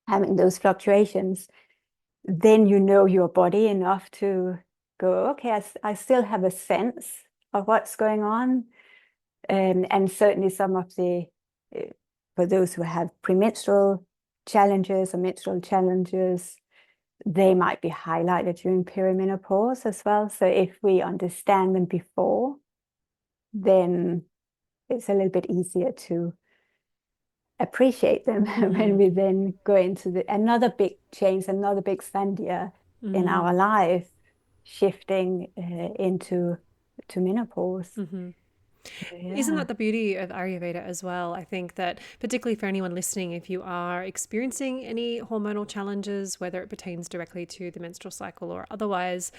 having those fluctuations, then you know your body enough to go, okay, I still have a sense of what's going on. And certainly some of for those who have premenstrual challenges or menstrual challenges, they might be highlighted during perimenopause as well. So if we understand them before, then it's a little bit easier to appreciate them when we then go into another big change, another big sandhya in our life, shifting into menopause. Isn't that the beauty of Ayurveda as well? I think that particularly for anyone listening, if you are experiencing any hormonal challenges, whether it pertains directly to the menstrual cycle or otherwise,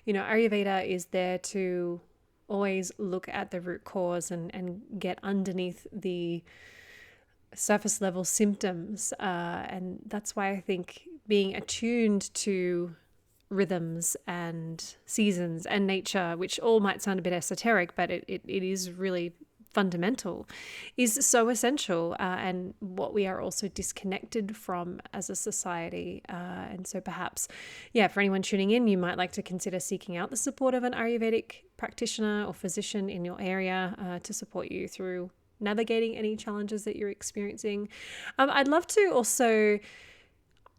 Ayurveda is there to always look at the root cause and get underneath the surface level symptoms. And that's why I think being attuned to rhythms and seasons and nature, which all might sound a bit esoteric, but it is really fundamental, is so essential, and what we are also disconnected from as a society. And so perhaps, for anyone tuning in, you might like to consider seeking out the support of an Ayurvedic practitioner or physician in your area to support you through navigating any challenges that you're experiencing. I'd love to also,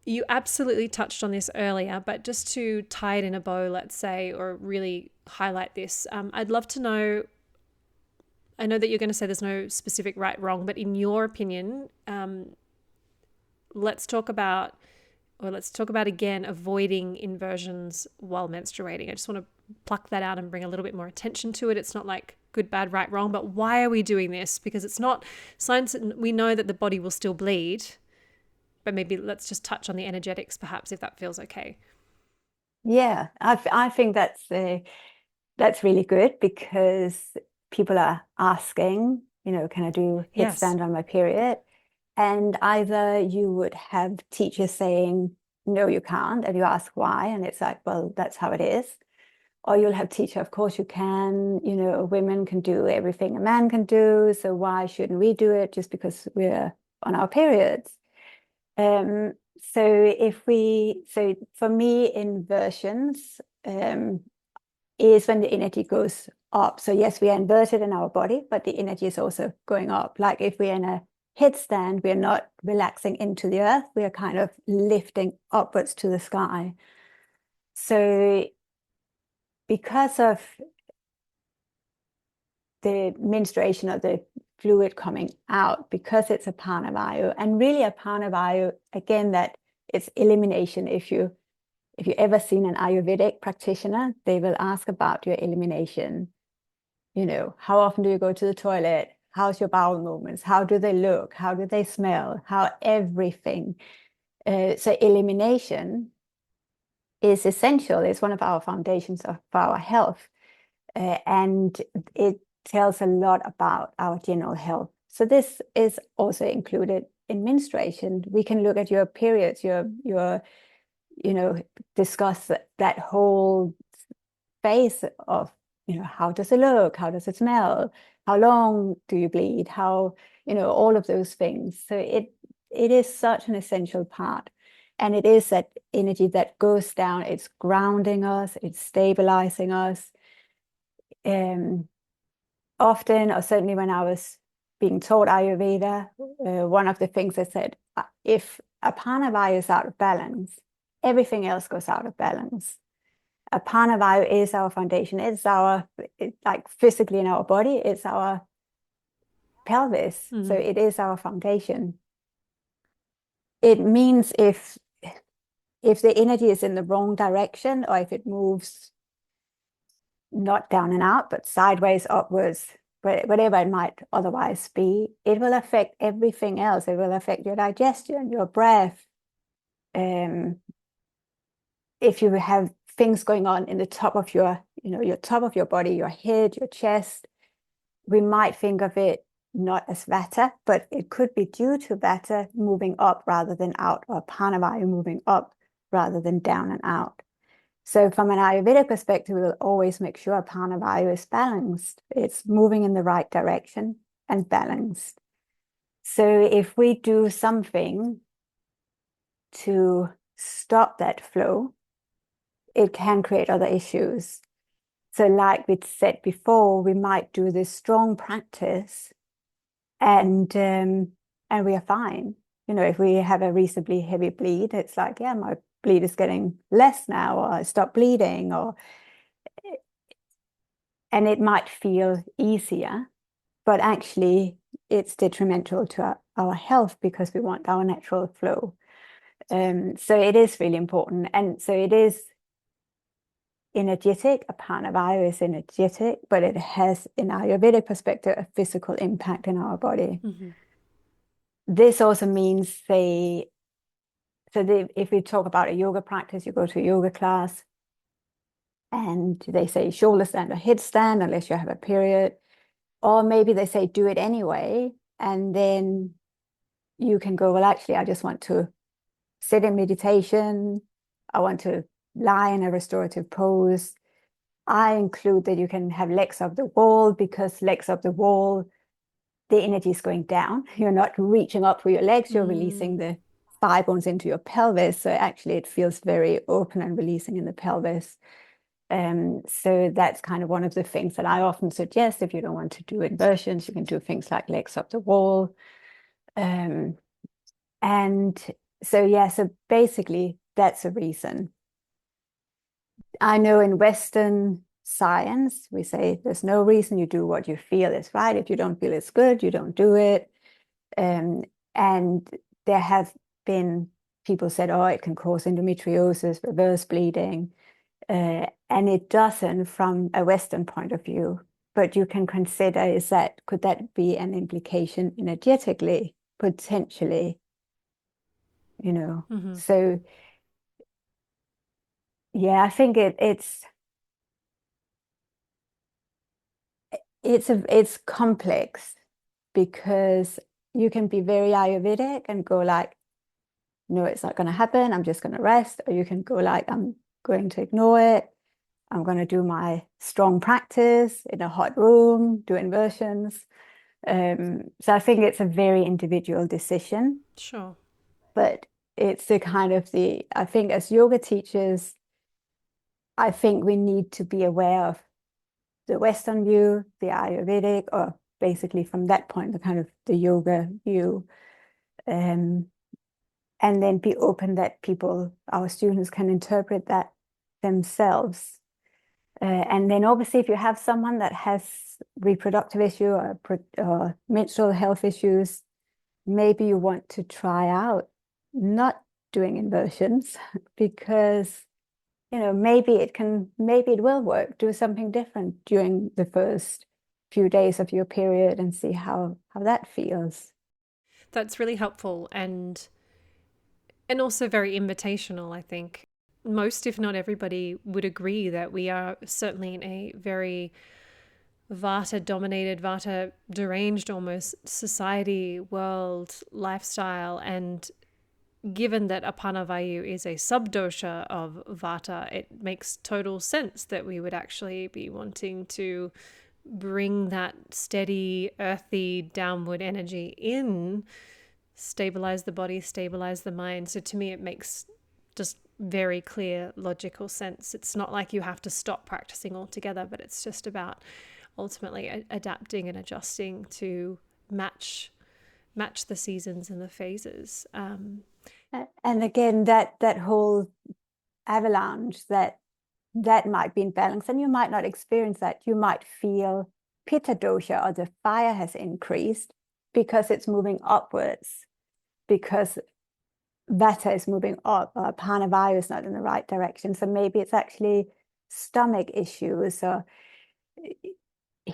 you absolutely touched on this earlier, but just to tie it in a bow, let's say, or really highlight this, I'd love to know, I know that you're going to say there's no specific right, wrong, but in your opinion, let's talk about again, avoiding inversions while menstruating. I just want to pluck that out and bring a little bit more attention to it. It's not like good, bad, right, wrong, but why are we doing this? Because it's not science. We know that the body will still bleed, but maybe let's just touch on the energetics, perhaps, if that feels okay. Yeah, I think that's really good, because people are asking, can I do headstand on my period? And either you would have teachers saying, no, you can't, and you ask why, and it's like, well, that's how it is. Or you'll have teacher, of course you can, women can do everything a man can do, so why shouldn't we do it just because we're on our periods? So for me, inversions is when the energy goes up. So yes, we are inverted in our body, but the energy is also going up. Like if we're in a headstand, we're not relaxing into the earth, we are kind of lifting upwards to the sky. So because of the menstruation or the fluid coming out, because it's a panavayu, and really a panavayu, again, that it's elimination. If you ever seen an Ayurvedic practitioner, they will ask about your elimination. How often do you go to the toilet? How's your bowel movements? How do they look? How do they smell? How everything. So elimination is essential. It's one of our foundations of our health. And it tells a lot about our general health. So this is also included in menstruation. We can look at your periods, your discuss that whole phase of, how does it look? How does it smell? How long do you bleed? How, all of those things. So it is such an essential part. And it is that energy that goes down. It's grounding us. It's stabilizing us. Often, or certainly when I was being taught Ayurveda, one of the things they said, if a panavayu is out of balance, everything else goes out of balance. Apana is our foundation. It's like physically in our body, it's our pelvis. So it is our foundation. It means if the energy is in the wrong direction, or if it moves not down and out, but sideways, upwards, whatever it might otherwise be, it will affect everything else. It will affect your digestion, your breath. If you have things going on in the top of your top of your body, your head, your chest, we might think of it not as vata, but it could be due to vata moving up rather than out, or panavayu moving up rather than down and out. So from an Ayurvedic perspective, we'll always make sure panavayu is balanced. It's moving in the right direction and balanced. So if we do something to stop that flow, it can create other issues. So like we said before, we might do this strong practice and we are fine. If we have a reasonably heavy bleed, it's like, yeah, my bleed is getting less now, or I stop bleeding, and it might feel easier, but actually it's detrimental to our health because we want our natural flow. So it is really important. And so it is energetic. Apana is energetic, but it has, in Ayurvedic perspective, a physical impact in our body. This also means if we talk about a yoga practice, you go to a yoga class and they say shoulder stand or head stand unless you have a period, or maybe they say do it anyway, and then you can go, well, actually I just want to sit in meditation, I want to lie in a restorative pose. I include that you can have legs up the wall, because legs up the wall, the energy is going down. You're not reaching up for your legs, you're releasing the thigh bones into your pelvis. So actually it feels very open and releasing in the pelvis. So that's kind of one of the things that I often suggest. If you don't want to do inversions, you can do things like legs up the wall. And so basically that's a reason. I know in Western science, we say there's no reason, you do what you feel is right. If you don't feel it's good, you don't do it. And there have been people said, oh, it can cause endometriosis, reverse bleeding. And it doesn't from a Western point of view. But you can consider, could that be an implication energetically, potentially? So yeah, I think it's complex, because you can be very Ayurvedic and go like, no, it's not going to happen, I'm just going to rest. Or you can go like, I'm going to ignore it, I'm going to do my strong practice in a hot room, do inversions. So I think it's a very individual decision. Sure. But it's I think as yoga teachers, I think we need to be aware of the Western view, the Ayurvedic, or basically from that point, the kind of the yoga view, and then be open that our students can interpret that themselves. And then obviously if you have someone that has reproductive issue or menstrual health issues, maybe you want to try out not doing inversions, because maybe it will work. Do something different during the first few days of your period and see how that feels. That's really helpful and also very invitational, I think. Most, if not everybody, would agree that we are certainly in a very Vata-dominated, Vata-deranged almost society, world, lifestyle, and given that Apanavayu is a subdosha of Vata, it makes total sense that we would actually be wanting to bring that steady, earthy, downward energy in, stabilize the body, stabilize the mind. So to me, it makes just very clear, logical sense. It's not like you have to stop practicing altogether, but it's just about ultimately adapting and adjusting to match the seasons and the phases. And again, that whole avalanche that that might be in balance, and you might not experience that. You might feel pitta dosha, or the fire has increased because it's moving upwards, because vata is moving up, or panavayu is not in the right direction. So maybe it's actually stomach issues, or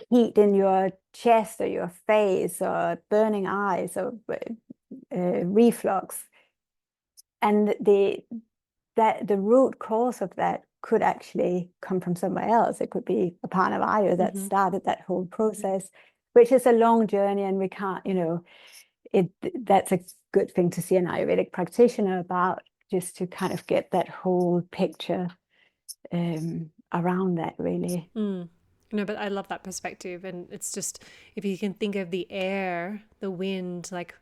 heat in your chest or your face, or burning eyes, or reflux. And the root cause of that could actually come from somewhere else. It could be a panavayu that started that whole process, which is a long journey, and we can't, that's a good thing to see an Ayurvedic practitioner about, just to kind of get that whole picture around that, really. No, but I love that perspective. And it's just, if you can think of the air, the wind, like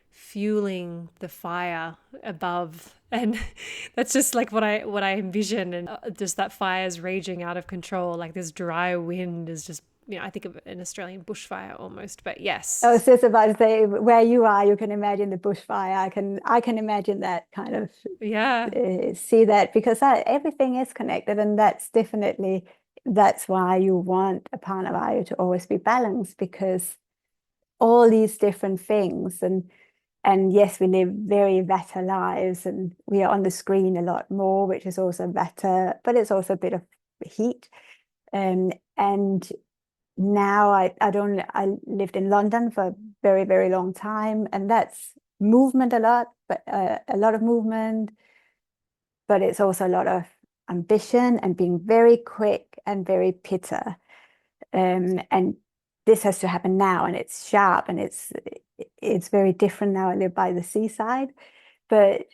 fueling the fire above, and that's just like what I envision, and just that fire's raging out of control, like this dry wind is just, I think of an Australian bushfire almost. But yes, I was just about to say, where you are, you can imagine the bushfire. I can imagine that kind of, see that, because everything is connected, and that's why you want a panavayu to always be balanced, because all these different things, and yes, we live very vata lives, and we are on the screen a lot more, which is also vata, but it's also a bit of heat. And now I lived in London for a very, very long time, and that's movement a lot, but a lot of movement, but it's also a lot of ambition and being very quick and very pitta. And this has to happen now, and it's sharp, and it's very different now. I live by the seaside, but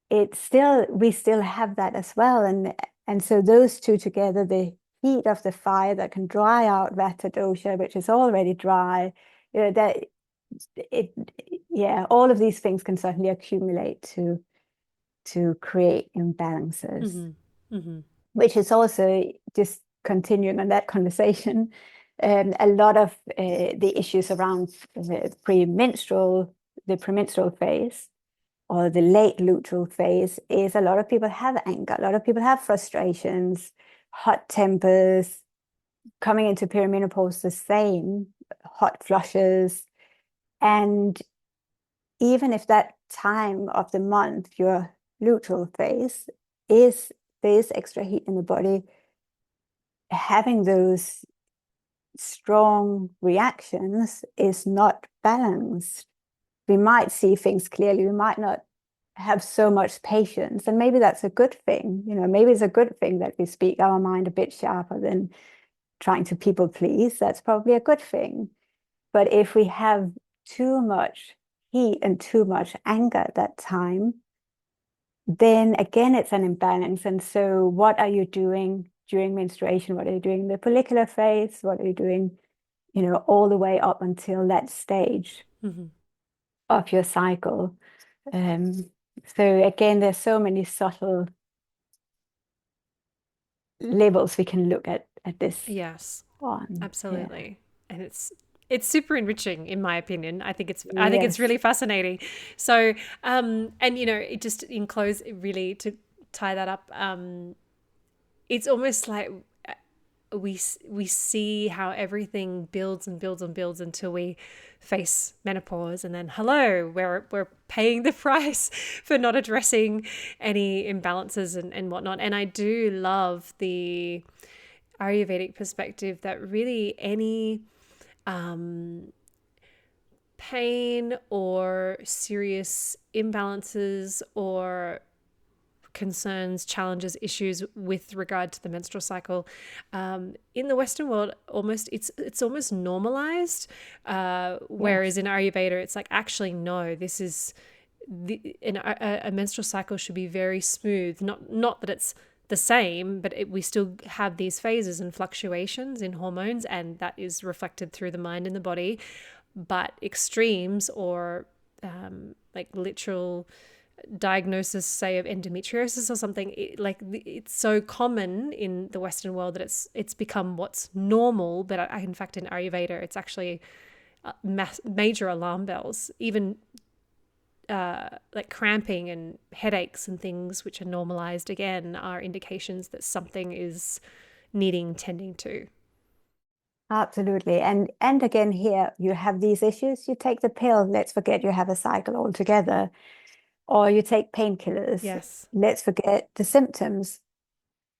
we still have that as well. And so those two together, the heat of the fire that can dry out vata dosha, which is already dry, all of these things can certainly accumulate to create imbalances, which is also, just continuing on that conversation, a lot of the issues around the premenstrual phase, or the late luteal phase, is a lot of people have anger, a lot of people have frustrations, hot tempers. Coming into perimenopause, the same, hot flushes. And even if that time of the month, your luteal phase, there's extra heat in the body, having those strong reactions is not balanced. We might see things clearly, we might not have so much patience, and maybe that's a good thing. Maybe it's a good thing that we speak our mind a bit sharper than trying to people please. That's probably a good thing. But if we have too much heat and too much anger at that time, then again it's an imbalance. And so what are you doing during menstruation? What are you doing in the follicular phase? What are you doing, all the way up until that stage of your cycle? So again, there's so many subtle levels we can look at this. Yes, on. absolutely. Yeah. And it's super enriching, in my opinion. I think it's really fascinating. So, and it just, in close, really, to tie that up, it's almost like we see how everything builds and builds and builds until we face menopause, and then hello, we're paying the price for not addressing any imbalances and whatnot. And I do love the Ayurvedic perspective that really any pain or serious imbalances or concerns, challenges, issues with regard to the menstrual cycle, in the Western world, it's almost normalized, whereas in Ayurveda it's like, actually no, this is a menstrual cycle should be very smooth, not that it's the same, but we still have these phases and fluctuations in hormones, and that is reflected through the mind and the body. But extremes, or like literal diagnosis, say, of endometriosis or something, it's so common in the Western world that it's become what's normal. But in fact, in Ayurveda, it's actually major alarm bells. Even like cramping and headaches and things which are normalized again are indications that something is needing tending to. Absolutely. And again, here you have these issues, you take the pill, let's forget you have a cycle altogether. Or you take painkillers, Yes. let's forget the symptoms.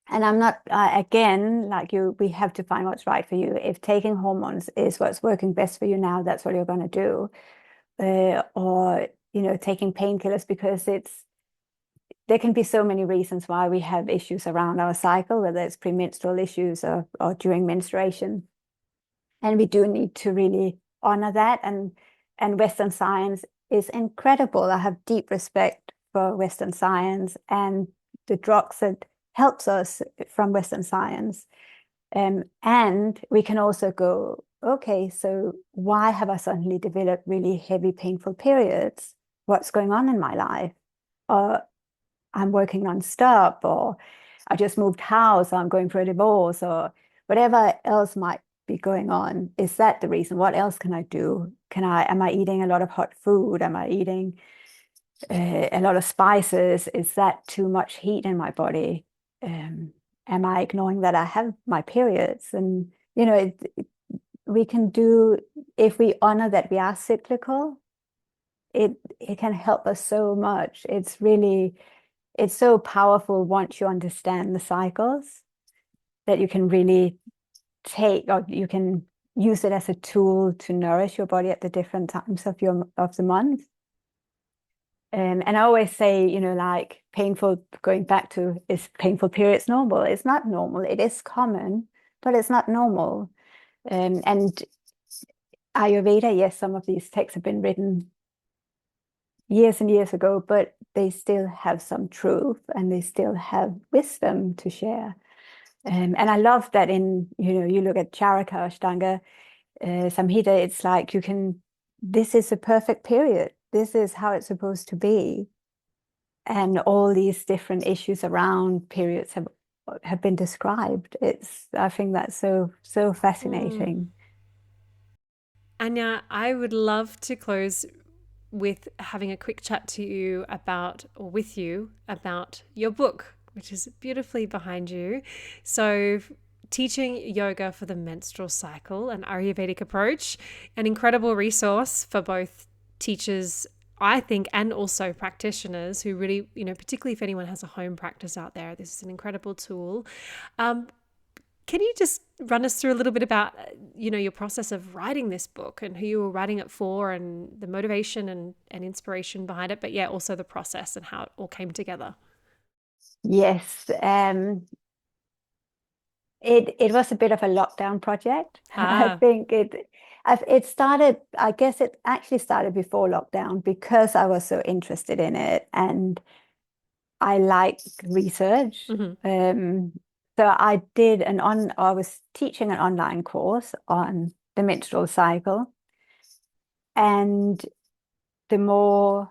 And I'm not, again, like you, we have to find what's right for you. If taking hormones is what's working best for you now, that's what you're going to do. Or, taking painkillers because there can be so many reasons why we have issues around our cycle, whether it's premenstrual issues or during menstruation. And we do need to really honor that. And Western science is incredible. I have deep respect for Western science and the drugs that helps us from Western science. And we can also go, okay, so why have I suddenly developed really heavy, painful periods? What's going on in my life? Or I'm working non-stop, or I just moved house, or I'm going through a divorce, or whatever else might be going on. Is that the reason? What else can I do? Am I eating a lot of hot food? Am I eating a lot of spices? Is that too much heat in my body? Am I ignoring that I have my periods? And we can do, if we honor that we are cyclical, it can help us so much. It's so powerful once you understand the cycles, that you can really take, or you can use it as a tool to nourish your body at the different times of the month. And I always say, like painful, going back to, is painful periods normal? It's not normal. It is common, but it's not normal. And Ayurveda, yes, some of these texts have been written years and years ago, but they still have some truth and they still have wisdom to share. And I love that you look at Charaka, Ashtanga, Samhita, it's like this is a perfect period. This is how it's supposed to be. And all these different issues around periods have been described. I think that's so fascinating. Anja, I would love to close with having a quick chat to you with you about your book, which is beautifully behind you. So, Teaching Yoga for the Menstrual Cycle, an Ayurvedic Approach, an incredible resource for both teachers, I think, and also practitioners who really, particularly if anyone has a home practice out there, this is an incredible tool. Can you just run us through a little bit about, your process of writing this book and who you were writing it for and the motivation and inspiration behind it, but yeah, also the process and how it all came together? Yes. It was a bit of a lockdown project. I think it started, I guess it actually started before lockdown because I was so interested in it and I like research. Mm-hmm. So I was teaching an online course on the menstrual cycle. And the more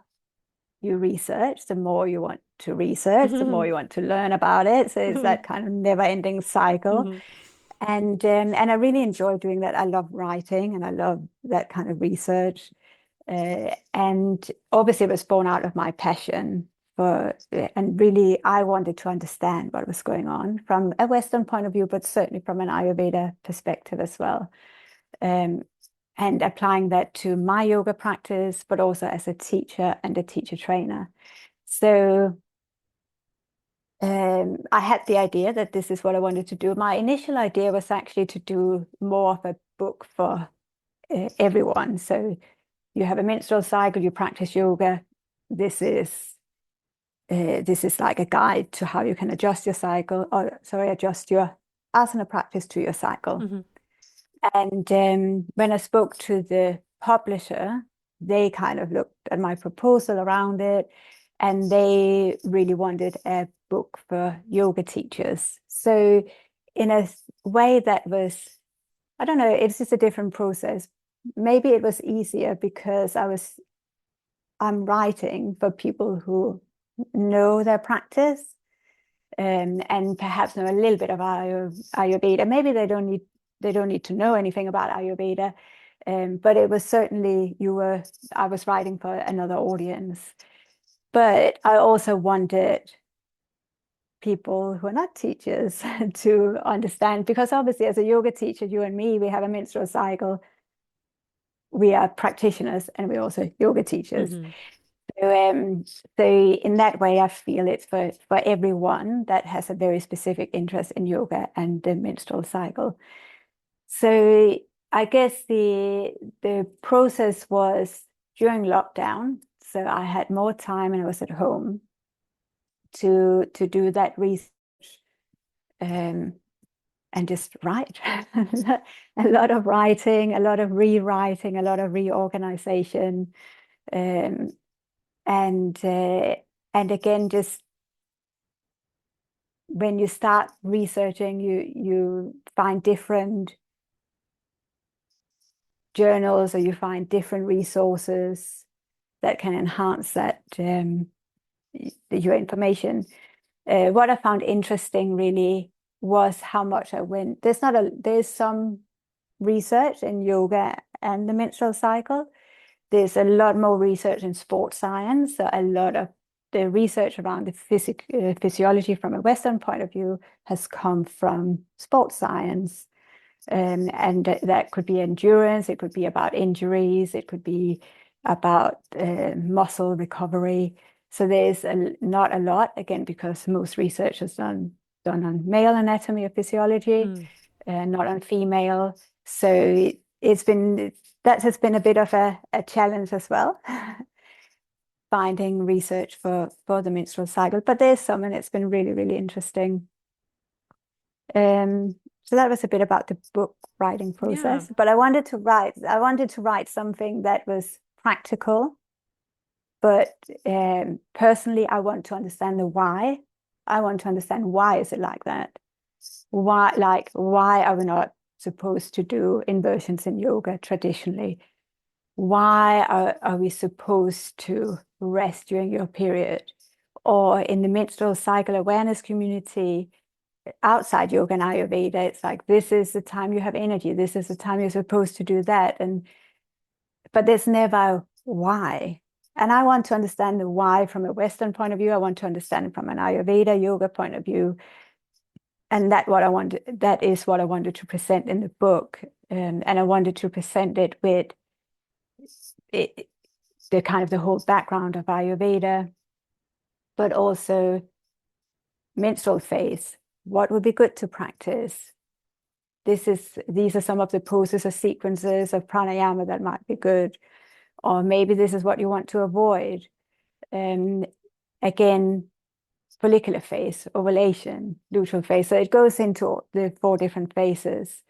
you research, the more you want to research, the more you want to learn about it. So it's that kind of never-ending cycle. Mm-hmm. And I really enjoy doing that. I love writing and I love that kind of research. And obviously it was born out of my passion and really I wanted to understand what was going on from a Western point of view, but certainly from an Ayurveda perspective as well. And applying that to my yoga practice, but also as a teacher and a teacher trainer. So I had the idea that this is what I wanted to do. My initial idea was actually to do more of a book for everyone. So you have a menstrual cycle, you practice yoga. This is like a guide to how you can adjust your cycle, adjust your asana practice to your cycle. Mm-hmm. And when I spoke to the publisher, they kind of looked at my proposal around it, and they really wanted a book for yoga teachers. So in a way that was, I don't know, it's just a different process. Maybe it was easier because I'm writing for people who know their practice and perhaps know a little bit of Ayurveda. Maybe they don't need to know anything about Ayurveda, But it was certainly, I was writing for another audience. But I also wanted people who are not teachers to understand, because obviously as a yoga teacher, you and me, we have a menstrual cycle. We are practitioners and we're also yoga teachers. Mm-hmm. So in that way, I feel it's for everyone that has a very specific interest in yoga and the menstrual cycle. So I guess the process was during lockdown. So I had more time and I was at home to do that research, and just write. A lot of writing, a lot of rewriting, a lot of reorganization. And again, just when you start researching, you find different journals, or you find different resources that can enhance that your information. What I found interesting really was how much I went. There's some research in yoga and the menstrual cycle. There's a lot more research in sports science. So a lot of the research around the physiology from a Western point of view has come from sports science. And that could be endurance, it could be about injuries, it could be about muscle recovery. So there's not a lot, again, because most research is done on male anatomy or physiology, not on female. So that has been a bit of a challenge as well, finding research for the menstrual cycle. But there's some, and it's been really, really interesting. So that was a bit about the book writing process. Yeah. But I wanted to write something that was practical. But personally, I want to understand the why. I want to understand why is it like that? Why are we not supposed to do inversions in yoga traditionally? Why are we supposed to rest during your period? Or in the menstrual cycle awareness community, outside yoga and Ayurveda, it's like, this is the time you have energy. This is the time you're supposed to do that. But there's never why. And I want to understand the why from a Western point of view. I want to understand it from an Ayurveda yoga point of view. And that is what I wanted to present in the book. And I wanted to present it with the kind of the whole background of Ayurveda, but also menstrual phase. What would be good to practice? These are some of the poses or sequences of pranayama that might be good, or maybe this is what you want to avoid. Again, follicular phase, ovulation, luteal phase. So it goes into the 4 different phases,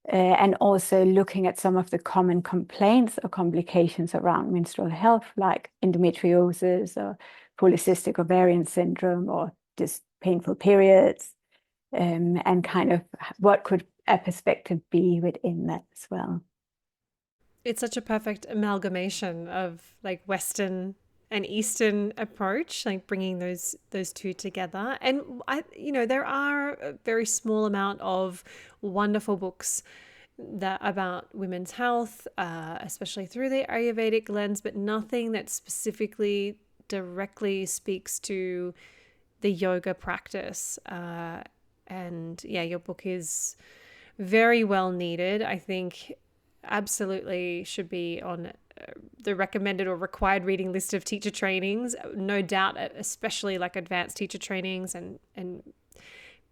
and also looking at some of the common complaints or complications around menstrual health, like endometriosis or polycystic ovarian syndrome, or just painful periods, and kind of what could a perspective be within that as well. It's such a perfect amalgamation of like Western and Eastern approach, like bringing those two together. And there are a very small amount of wonderful books that about women's health, especially through the Ayurvedic lens, but nothing that specifically directly speaks to the yoga practice. And yeah, your book is very well needed. I think absolutely should be on the recommended or required reading list of teacher trainings. No doubt, especially like advanced teacher trainings and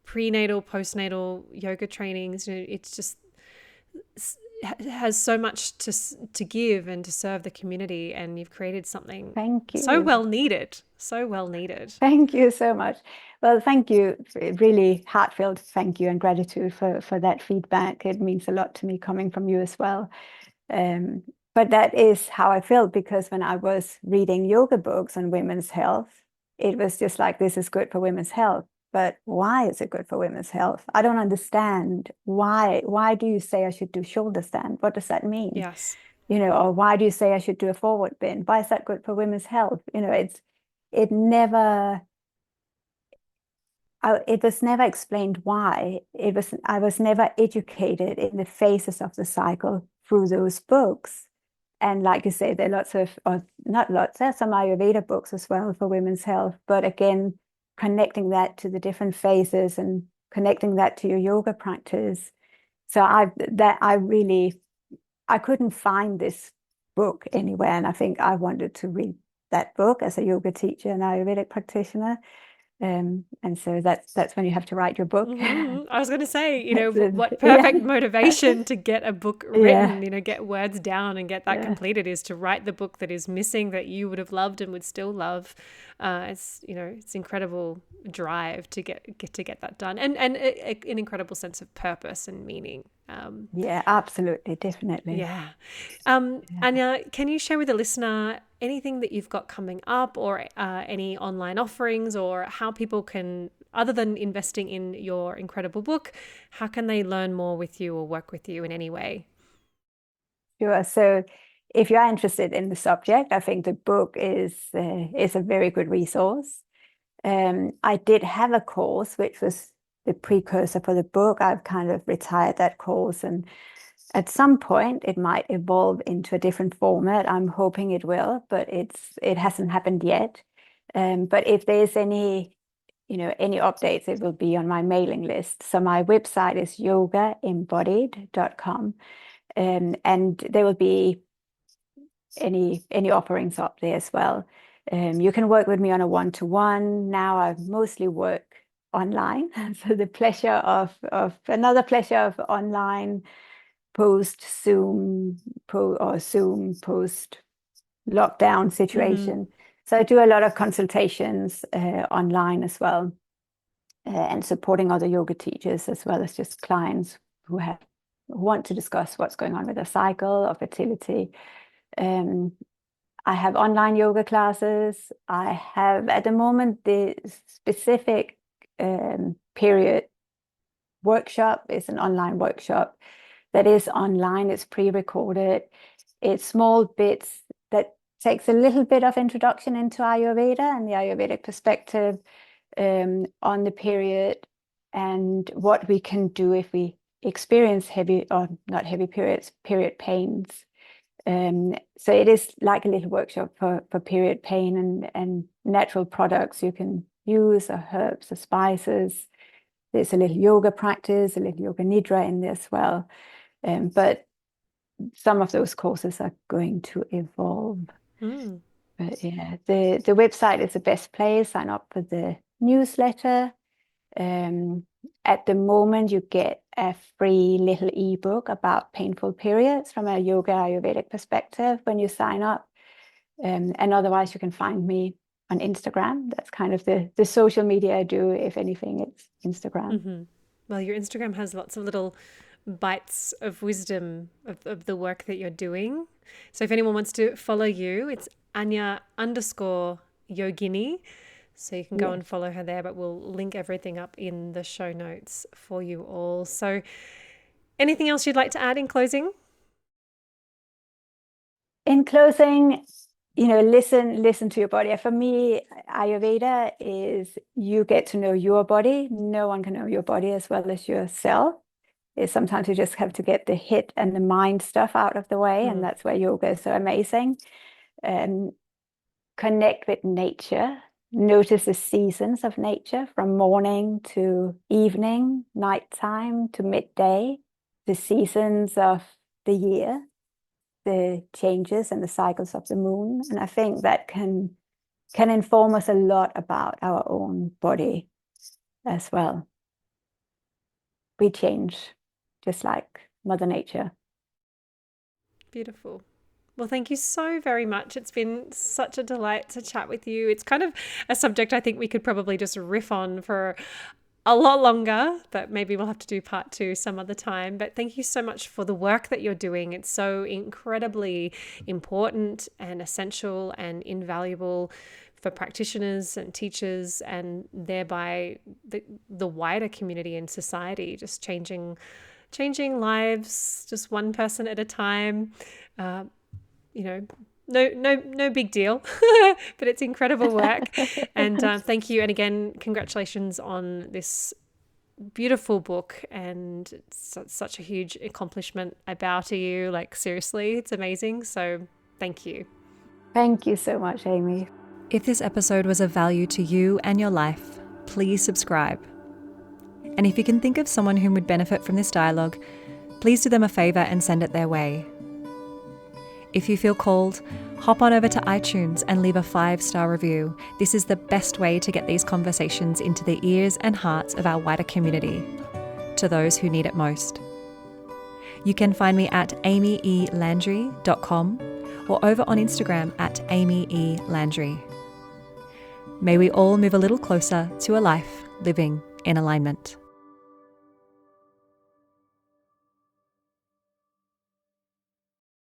prenatal, postnatal yoga trainings. It's just has so much to give and to serve the community, and you've created something Thank you. So well needed. Thank you so much. Well, thank you. Really heartfelt thank you and gratitude for that feedback. It means a lot to me coming from you as well. But that is how I felt, because when I was reading yoga books on women's health, it was just like, this is good for women's health. But why is it good for women's health? I don't understand. Why do you say I should do shoulder stand? What does that mean? Yes. Or why do you say I should do a forward bend? Why is that good for women's health? It was never explained why. I was never educated in the phases of the cycle through those books. And like you say, there are lots of, or not lots, there's some Ayurveda books as well for women's health. But again, connecting that to the different phases and connecting that to your yoga practice. So I couldn't find this book anywhere. And I think I wanted to read that book as a yoga teacher and Ayurvedic practitioner. And so that's when you have to write your book. Mm-hmm. I was going to say, what perfect motivation to get a book written, get words down and get that completed is to write the book that is missing, that you would have loved and would still love. It's incredible drive to get that done, and an incredible sense of purpose and meaning. Yeah, absolutely, definitely. Yeah. Anja, can you share with the listener anything that you've got coming up, or any online offerings, or how people can, other than investing in your incredible book, how can they learn more with you or work with you in any way? Sure. So if you are interested in the subject, I think the book is a very good resource. I did have a course which was the precursor for the book. I've kind of retired that course, and at some point it might evolve into a different format. I'm hoping it will, but it hasn't happened yet. But if there's any updates, it will be on my mailing list. So my website is yogaembodied.com, and there will be any offerings up there as well. You can work with me on a one-to-one. Now I mostly work online. So another pleasure of online post Zoom post lockdown situation. So I do a lot of consultations online as well, and supporting other yoga teachers as well as just clients who want to discuss what's going on with their cycle or fertility. I have online yoga classes. I have at the moment the specific period workshop is an online workshop that is online. It's pre-recorded. It's small bits that takes a little bit of introduction into Ayurveda and the Ayurvedic perspective on the period, and what we can do if we experience period pains. So it is like a little workshop for period pain, and natural products you can use, or herbs or spices. There's a little yoga practice, a little yoga nidra in there as well. But some of those courses are going to evolve. But yeah, the website is the best place. Sign up for the newsletter. At the moment, you get a free little ebook about painful periods from a yoga Ayurvedic perspective when you sign up. And otherwise, you can find me on Instagram. That's kind of the social media I do. If anything, it's Instagram. Mm-hmm. Well, your Instagram has lots of little bites of wisdom of the work that you're doing. So if anyone wants to follow you, it's Anja_Yogini. So you can go and follow her there, but we'll link everything up in the show notes for you all. So anything else you'd like to add in closing? In closing, listen to your body. For me, Ayurveda is you get to know your body. No one can know your body as well as yourself. Sometimes you just have to get the hit and the mind stuff out of the way, and that's where yoga is so amazing. Connect with nature. Notice the seasons of nature, from morning to evening, nighttime to midday, the seasons of the year, the changes and the cycles of the moon. And I think that can inform us a lot about our own body as well. We change just like Mother Nature. Beautiful. Well, thank you so very much. It's been such a delight to chat with you. It's kind of a subject I think we could probably just riff on for a lot longer, but maybe we'll have to do part 2 some other time. But thank you so much for the work that you're doing. It's so incredibly important and essential and invaluable for practitioners and teachers, and thereby the wider community and society, just changing lives just one person at a time. No big deal, but it's incredible work. And thank you. And again, congratulations on this beautiful book, and it's such a huge accomplishment. I bow to you. Like, seriously, it's amazing. So thank you. Thank you so much, Amy. If this episode was of value to you and your life, please subscribe. And if you can think of someone who would benefit from this dialogue, please do them a favor and send it their way. If you feel called, hop on over to iTunes and leave a 5-star review. This is the best way to get these conversations into the ears and hearts of our wider community, to those who need it most. You can find me at amyelandry.com or over on Instagram at amyelandry. May we all move a little closer to a life living in alignment.